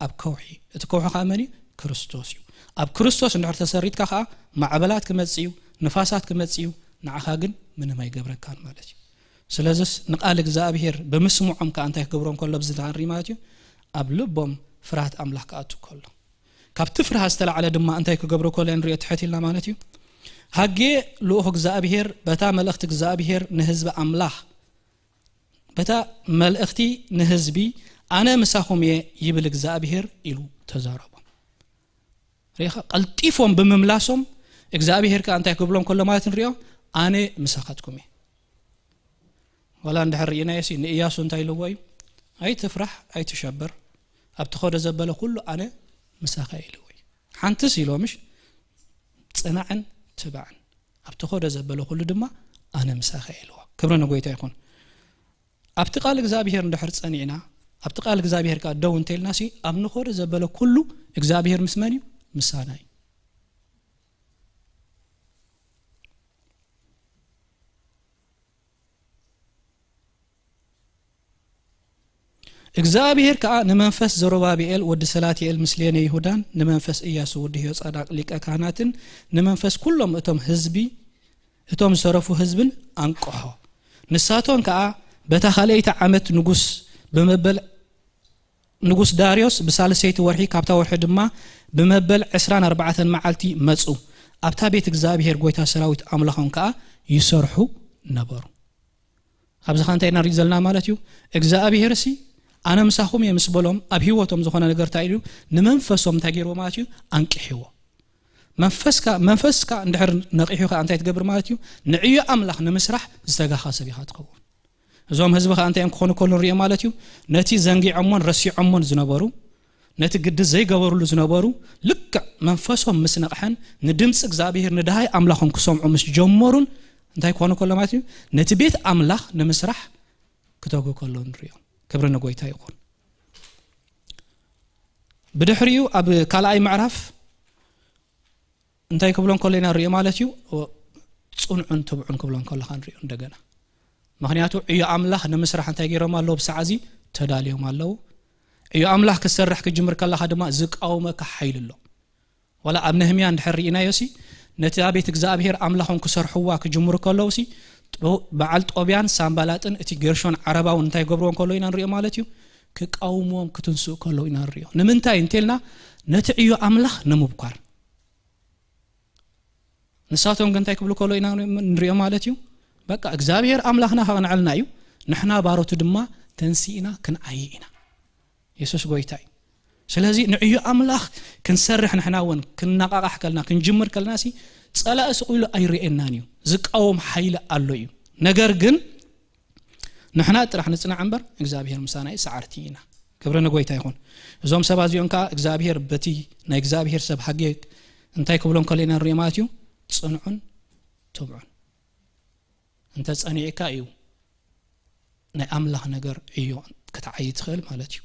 ኣብ ከውሒ እቲ ከውሒ ካመኒ ክርስቶስ እዩ ኣብ ክርስቶስ እንድሕር ተሰሪትካ ኸ ማዕበላት ክመጽዩ ንፋሳት ክመጽዩ ንዓኻ ግን ምንም ኣይገብረካን ማለት እዩ ስለዚህ ንቃል እግዚአብሔር በመስሙዖም ከአንታይ ክገብሮም ከሎ ብዝታንሪ ማለት እዩ ኣብ ልቦም ፍርሃት ኣምላኽ ከኣቱ ከሎ ካብቲ ፍርሃት ዝተላዕለ ድማ እንታይ ክገብሮ ከሎ እንሪኦ ትሕቲልና ማለት እዩ ሃጌ ልኡኽ እግዚአብሔር በታ መልእኽቲ እግዚአብሔር ንህዝቢ ኣምላኽ በታ መልእኽቲ ንህዝቢ ኣነ ምሳኹም ይብል እግዚአብሔር ኢሉ ተዛረቦም ሪኻ ቀልጢፎም ብምምላሶም እግዚአብሔር ከአንታይ ክብሎም ከሎ ማለት እንሪኦ ኣነ ምሳኻትኩም ወላ እንድሕርኢና የሲ ንኢያሱ እንታይ ኢልዎ እዩ ኣይትፍራሕ ኣይትሸበር ኣብ ትኸደ ዘበለ ኩሉ ኣነ ምሳኻ ኢልዎ እዩ ሓንትስ ኢሎምሽ ጽናዕን ትባዕን ኣብ ትኸደ ዘበለ ኩሉ ድማ ኣነ ምሳኻ ኢልዎ ክብረ ንጎይታ ይኹን ኣብቲ ቃል እግዚአብሔር እንድሕር ጸኒዕና ኣብቲ ቃል እግዚአብሔር ከ ደው እንተልናሲ ኣብ ንኸደ ዘበለ ኩሉ እግዚአብሔር ምስመን እዩ ምሳና እዩ እግዚአብሔር ከ ንመንፈስ ዘሩባቤል ወዲ ሰላትኤል ምስሌነ ይሁዳን ንመንፈስ ኢያሱ ወዲ ዮጻዳቅ ሊቀ ካህናትን ንመንፈስ ኩሎም እቶም ህዝቢ እቶም ሰረፉ ህዝብን አንቆሖ ንሳቶን ከ በተኻለይተ ዓመት ንጉስ በመበል ንጉስ ዳሪዮስ በሳልሰይቲ ወርሒ ካብታ ወርሒ ድማ በመበል 24 መዓልቲ መጹ ኣብታ ቤት እግዚአብሔር ጎይታ ሰራዊት አምላኾን ከ ይሰርሑ ነበሩ ኣብዛ ካንታይ ናሪ ዘለና ማለት እዩ እግዚአብሔር ሲ ኣነ ምሳኹም የምስበሎም ኣብ ህይወቶም ዝኾነ ነገር ታይሉ ንመንፈሶም ታገይርዎ ማለት እዩ አንቂሕዎ መንፈስካ እንድሕር ነቂሑ ከ እንታይ ትገብር ማለት እዩ ንዕዩ ኣምላኽ ንምስራሕ ዝተጋኻ ሰቢኻ ትኸውን እዞም ህዝቢ ከ እንታይ ክኾኑ ከሎ ንሪኦ ማለት እዩ ነቲ ዘንጊዖሞን ረሲዖሞን ዝነበሩ ነቲ ግድ ዘይገበሩሉ ዝነበሩ ልክዕ መንፈሶም ምስ ነቕሐን ንድምፂ እግዚአብሔር ንድሃይ ኣምላኾም ክሰምዑ ምስ ጀመሩን እንታይ ክኾኑ ከሎ ማለት እዩ ነቲ ቤት ኣምላኽ ንምስራሕ ክተጉ ከሎ ንሪኦ ክብሪ ንጎይታ ይኹን ብድሕሪኡ ኣብ ካልኣይ ምዕራፍ እንታይ ክብሎን ከሎ ኢና ንሪኦ ማለት እዩ ጽኑዕን ትብዑን ክብሎን ከሎ ንሪኦ እንደገና ምክንያቱ እዩ ኣምላኽ ንምስራሕ እንታይ ገይሮም ኣለዉ ብሰዓዚ ተዳልዮም ኣለዉ እዩ ኣምላኽ ክሰርሕ ክጅምር ከለኻ ድማ ዝቃወመካ ሓይል ኣሎ ወላ ኣብ ነህምያ እንድሕርኢናዮሲ ነቲ ቤት እግዚአብሔር ኣምላኾም ክሰርሕዋ ክጅምሩ ከለውሲ በዓል ጦብያን ሳምባላጥን እቲ ገርሾን ዓረባውን እንታይ ገብርዎም ከሎ ኢና ንሪኦ ማለት እዩ ክቃውሞም ክትንስኡ ከሎ ኢና ንሪኦ ንምንታይ እንተልና ነቲ እዩ ኣምላኽ ንምብኳር ንሳቶም ግን እንታይ ክብሉ ከሎ ኢና ንሪኦ ማለት እዩ በቃ እግዚአብሔር ኣምላኽና ከቕንዕልና እዩ ንሕና ባሮቱ ድማ ተንሲኢና ክንዓይ ኢና ኢየሱስ ጎይታ እዩ ስለዚ ንዕዩ ኣምላኽ ክንሰርሕ ንሕና እውን ክንነቃቃሕ ከልና ክንጅምር ከልናሲ ጸላእ ስቁሉ ኣይርኤናን እዩ ዝቃወም ሓይሊ ኣሎ እዩ ነገር ግን ንሕና ጥራሕ ንጽናዕ እምበር እግዚአብሔር ምሳና እዩ ሰዓርቲ ኢና ክብሪ ንጎይታ ይኹን እዞም ሰባት እዚኦም ከ እግዚአብሔር በቲ ናይ እግዚአብሔር ሰብ ሓጌ እንታይ ክብሎም ከሎ ኢና ንሪኦ ማለት እዩ ጽኑዑን ትብዑን እንተ ጸኒዕካ እዩ ናይ ኣምላኽ ነገር እዩ ክትዓይ ትኽእል ማለት እዩ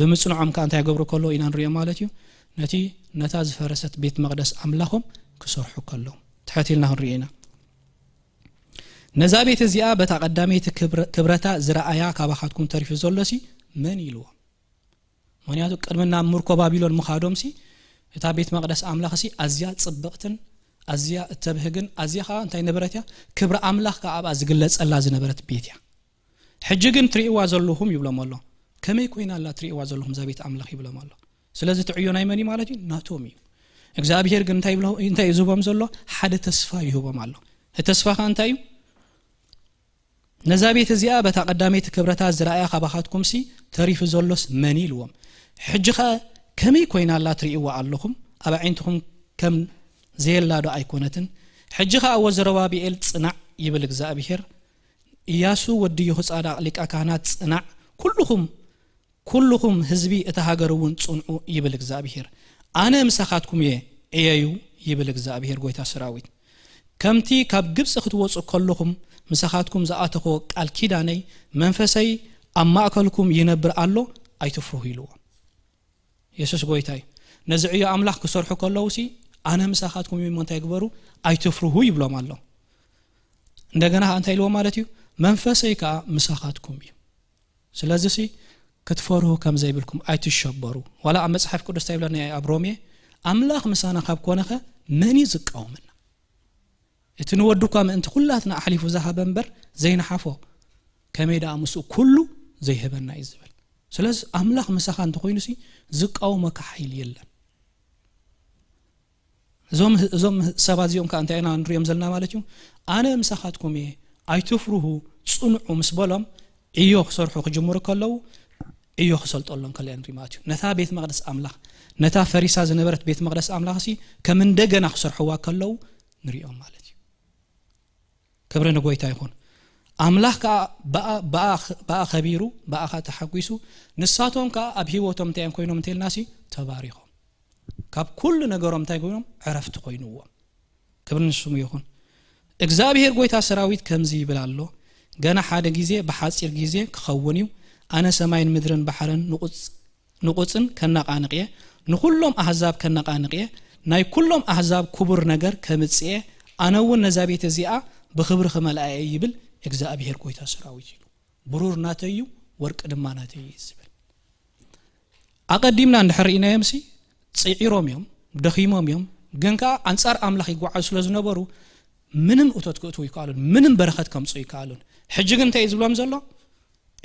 ብምጽኑዖም ከ እንታይ ገብሩ ከሎ ኢና ንሪኦ ማለት እዩ ነቲ ነታ ዝፈረሰት ቤት መቅደስ ኣምላኾም ክሰርሑ ከሎ ትሕቲልና ንሪኢና ነዛ ቤት እዚኣ በታ ቀዳመይቲ ክብረታ ዝረኣያ ካባኻትኩም ተሪፉ ዘሎሲ መን ኢልዎ ምክንያቱ ቅድምና ምርኮ ባቢሎን ምኻዶምሲ እታ ቤት መቅደስ ኣምላኽሲ ኣዝያ ጽብቕትን ኣዝያ እተብህግን ኣዝያ ከዓ እንታይ ነበረት እያ ክብሪ ኣምላኽ ከዓ ኣብኣ ዝግለጸላ ዝነበረት ቤት እያ ሕጂ ግን ትሪእዋ ዘለኹም ይብሎም ኣሎ ከመይ ኮይና ኣላ ትሪእዋ ዘለኹም ዛ ቤት ኣምላኽ ይብሎም ኣሎ ስለዚ ትዕዮ ናይ መን ማለት እዩ ናቶም እዩ እግዚአብሔር ግን እንታይ ይዝቦም ዘሎ ሓደ ተስፋ ይህቦም ኣሎ ተስፋ ከ እንታይ እዩ ነዛ ቤት እዚኣ በታ ቀዳመይቲ ክብረታ ዝረኣያ ካባኻትኩም ሲ ተሪፉ ዘሎስ መን ኢልዎም ሕጂ ከ ከመይ ኮይና ኣላ ትሪእዋ ኣለኹም ኣብ ዓይንትኹም ከም ዘየላዶ ኣይኮነትን ሕጂ ከ ወዘረባቢኤል ጽናዕ ይብል እግዚአብሔር ኢያሱ ወዲ ዮጻዳቅ ሊቀ ካህናት ጽናዕ ኩልኹም ህዝቢ እታ ሃገር እውን ጽንዑ ይብል እግዚአብሔር ኣነ ምሳኻትኩም እየዩ ይብል እግዚአብሔር ጎይታ ሰራዊት ከምቲ ካብ ግብጽ ክትወጹ ከለኹም ምሳኻትኩም ዝኣተኾ ቃል ኪዳነይ መንፈሰይ ኣብ ማእከልኩም ይነብር ኣሎ ኣይትፍርሁ ኢልዎ ኢየሱስ ጎይታይ ነዝዕዮ አምላኽ ክሰርሑ ከለውሲ አነ ምሳኻትኩም ይሞንታ ይግበሩ አይትፍሩሁ ይብሎም አለው እንደገና አንተ ይለው ማለት እዩ መንፈሰይካ ምሳኻትኩም እዩ ስለዚህ ክትፈርሁ ከም ዘይብልኩም አይትሸበሩ ወላ መጽሐፍ ቅዱስ ታይብለና አብሮሜ አምላኽ ምሳና ካብ ኮነኸ መን ይዝቃወምና እትንወዱካ ምእንቲ ኩላትና አሕሊፉ ዘሃበንበር ዘይነሓፎ ከመይዳ አምሱ ኩሉ ዘይህበና ይዝብል ስለዚህ አምላኽ ምሳኻ እንተ ኮይኑሲ ዝቃወመካ ኃይል የለን ዞም ሰባት ዚኦም ካንተ አይና እንሪዮም ዘለና ማለት እዩ አነ ምሳኻትኩም አይትፍሩሁ ጽኑዑ ምስበሎም እዮ ክሰርሑ ክጅምሩ ከለው እዮ ክሰልጠሎም ከለ እንሪ ማለት እዩ ነታ ቤት መቅደስ አምላኽ ነታ ፈሪሳ ዝነበረት ቤት መቅደስ አምላኽሲ ከም እንደገና ክሰርሑዋ ከለው ንሪኦም ማለት እዩ ክብረ ንጎይታ ይኹን አምላኽ በአ ኸቢሩ በአኻ ተሐጉሱ ንሳቶም ካ ኣብ ህይወቶም እንታይ ኮይኖም እንተልናሲ ተባሪኾም ካብ ኩሉ ነገሮም እንታይ ኮይኖም ዕረፍቲ ኮይኑዎም ክብር ንስሙ ይኹን እግዚአብሔር ጎይታ ሰራዊት ከምዚ ይብላሎ ገና ሓደ ጊዜ በሐጽር ጊዜ ክኸውን እዩ አነ ሰማይን ምድርን ባሕርን ንቁጽን ከናቃንቅየ ንኩሎም አሕዛብ ከናቃንቅየ ናይ ኩሎም አሕዛብ ክቡር ነገር ከምጽየ አነውን ነዛ ቤት እዚኣ በኽብር ከመላእየ ይብል እግዚአብሔር ጎይታ ሰራዊት ይሉ ብሩር ናተዩ ወርቅ ድማ ናተዩ ይዝብል አቀዲምና እንድሕርኢና የምሲ ጽዒሮም እዮም ደኺሞም እዮም ገንካ አንጻር አምላኽ ይጓዓዙ ስለዝነበሩ ምንም እቶት ክእቱ ይካሉን ምንም በረኸት ከምጽ ይካሉን ሕጂ ግን እንታይ ዝብሎም ዘሎ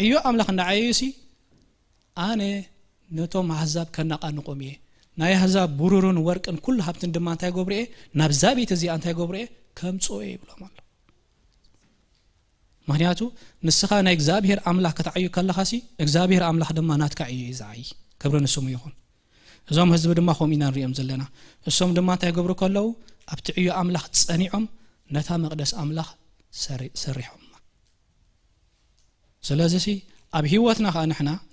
እዩ አምላኽ እንዳዓየሲ አነ ነቶም አሕዛብ ከናቃንቆም እየ ናይ አሕዛብ ብሩርን ወርቅን ኩሉ ሀብትን ድማ እንታይ ገብርኤ ናብዛ ቤት እዚኣ እንታይ ገብርኤ ከምጽኦ ይብሎም ኣሎ ምክንያቱ ንስኻ ናይ እግዚአብሔር አምላኽ ከተዓዩ ከለኻሲ እግዚአብሔር አምላኽ ድማ ናትካ እዩ ይዛዓይ ክብረ ንስሙ ይኹን እዞም ህዝብ ድማ ኾሚና ንሪኦም ዘለና እሶም ድማ እንታይ ገብሩ ከለው ኣብቲ እዩ አምላኽ ጸኒዖም ነታ መቅደስ አምላኽ ሰሪሖም ስለዚህ ኣብ ህይወትና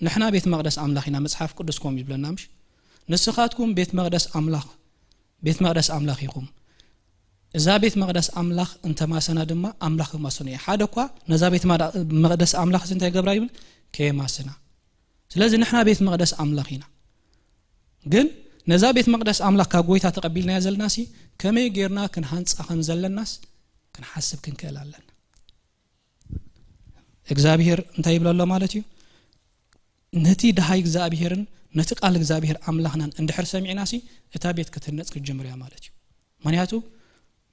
ንሕና ቤት መቅደስ አምላኽ ኢና መጽሐፍ ቅዱስ ኮም ይብለና ምሽ ንስኻትኩም ቤት መቅደስ አምላኽ ይኹም እዛ ቤት መቅደስ አምላኽ እንተማሰና ድማ አምላኽ ማሰና ሓደ ኳ ነዛ ቤት መቅደስ አምላኽ እንታይ ገብራ ይብል ከማሰና ስለዚህ ንሕና ቤት መቅደስ አምላኽ ኢና ግን ነዛ ቤት መቅደስ አምላኽ ካብ ጎይታ ተቀቢልና ያዘልናሲ ከመይ ጌርና ክንሃንጻ ከም ዘለናስ ክንሓስብ ክንከላለን እግዚአብሔር እንታይ ይብላል ማለት እዩ ነቲ ደሃይ እግዚአብሔርን ነቲ ቃል እግዚአብሔር አምላኽናን እንድሕር ሰሚዕናሲ እታ ቤት ክትነጽ ክጅምርያ ማለት እዩ ምክንያቱ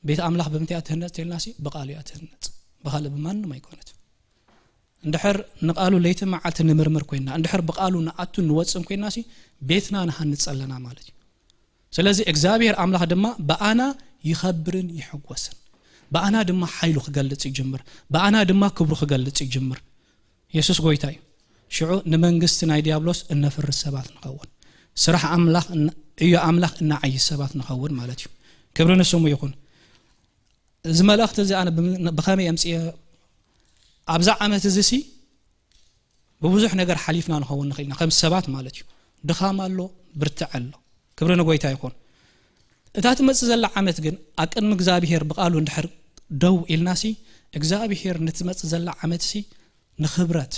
ቤት አምላኽ በምንታይ ትህነጽ ተልናሲ በቃሉ ያትህነጽ በቃሉ በማንም አይኮነት እንድሕር ንቃሉ ለይት መዓልት ንምርምር ኮይና እንድሕር በቃሉ ንአቱ ንወጽም ኮይናሲ ቤትና ንሃንጸለና ማለት እዩ ስለዚህ እግዚአብሔር አምላኽ ድማ በአና ይኸብርን ይሕወስን በአና ድማ ኃይሉ ክገልጽ ይጀምር በአና ድማ ክብሩ ክገልጽ ይጀምር ኢየሱስ ጎይታ እዩ ሽዑ ንመንግስት ናይ ዲያብሎስ እነፍርስ ሰባት ንኸውን ስራሕ አምላኽ እዩ አምላኽ እናዓይ ሰባት ንኸውን ማለት እዩ ክብር ንስሙ ይኹን እዚ መልእኽቲ እዚ አነ ብኸመይ የምጽየ ኣብዛ ዓመት እዚ ሲ በብዙሕ ነገር ሓሊፍና ንኸውን ንኽእልና ከም ሰባት ማለት እዩ ድኻም ኣሎ ብርትዕ ኣሎ ክብር ንጎይታ ይኹን እታ ትመጽእ ዘላ ዓመት ግን አቅድሚ እግዚአብሔር በቃሉ እንድሕር ደው ኢልናሲ እግዚአብሔር ንትመጽእ ዘላ ዓመት ሲ ንኽብረት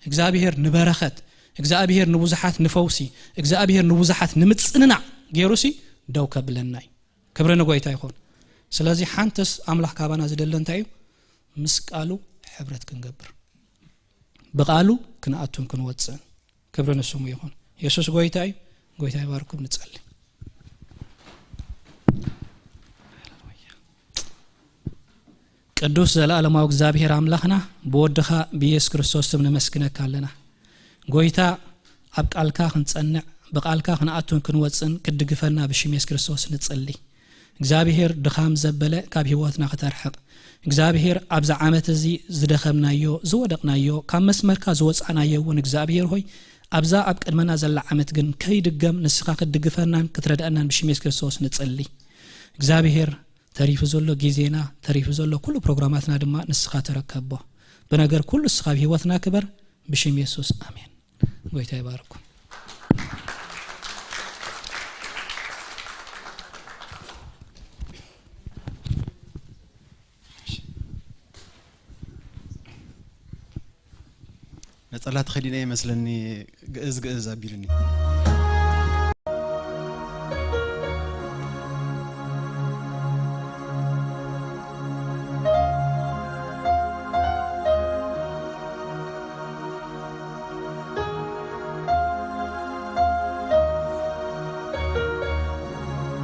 እግዚአብሔር ንበረኸት እግዚአብሔር ንብዙሓት ንፈውሲ እግዚአብሔር ንብዙሓት ንምጽንናዕ ገይሩሲ ደው ከብለናይ ክብር ንጎይታ ይኹን ስለዚህ ሓንተስ አምላኽ ካባና ዝደለ እንታይ እዩ ምስ ቃሉ ሕብረት ክንገብር በቃሉ ክንአቱን ክንወጽን ክብር ንስሙ ይኹን ኢየሱስ ጎይታ እዩ ጎይታ ይባርኩም ንጸልይ ቅዱስ ዘላለማዊ እግዚአብሔር አምላኽና በወድኻ በኢየሱስ ክርስቶስ ስም ነመስግነካ ኣለና ጎይታ ኣብ ቃልካ ክንጸንዕ በቃልካ ክንአቱን ክንወጽን ክድግፈና ብሽም ኢየሱስ ክርስቶስ ንጸልይ እግዚአብሔር ድኻም ዘበለ ካብ ህይወትና ከተርሕቕ እግዚአብሔር ኣብዛ ዓመት እዚ ዝደኸምናዮ ዝወደቕናዮ ካብ መስመርካ ዝወጻናዮ እውን እግዚአብሔር ሆይ ኣብዛ ኣብ ቅድመና ዘላ ዓመት ግን ከይድገም ንስኻ ክትድግፈናን ክትረዳእናን ብሽም ኢየሱስ ክርስቶስ ንጸልይ እግዚአብሔር ተሪፍ ዘሎ ጊዜና ተሪፍ ዘሎ ኩሉ ፕሮግራማትና ድማ ንስኻ ተረከቦ በነገር ኩሉ ንስኻ ህይወትና ክበር ብሽም ኢየሱስ አሜን ጎይታ ይባርኩ ነጸላት ኸዲና ይመስለኒ ግእዝ አቢልኒ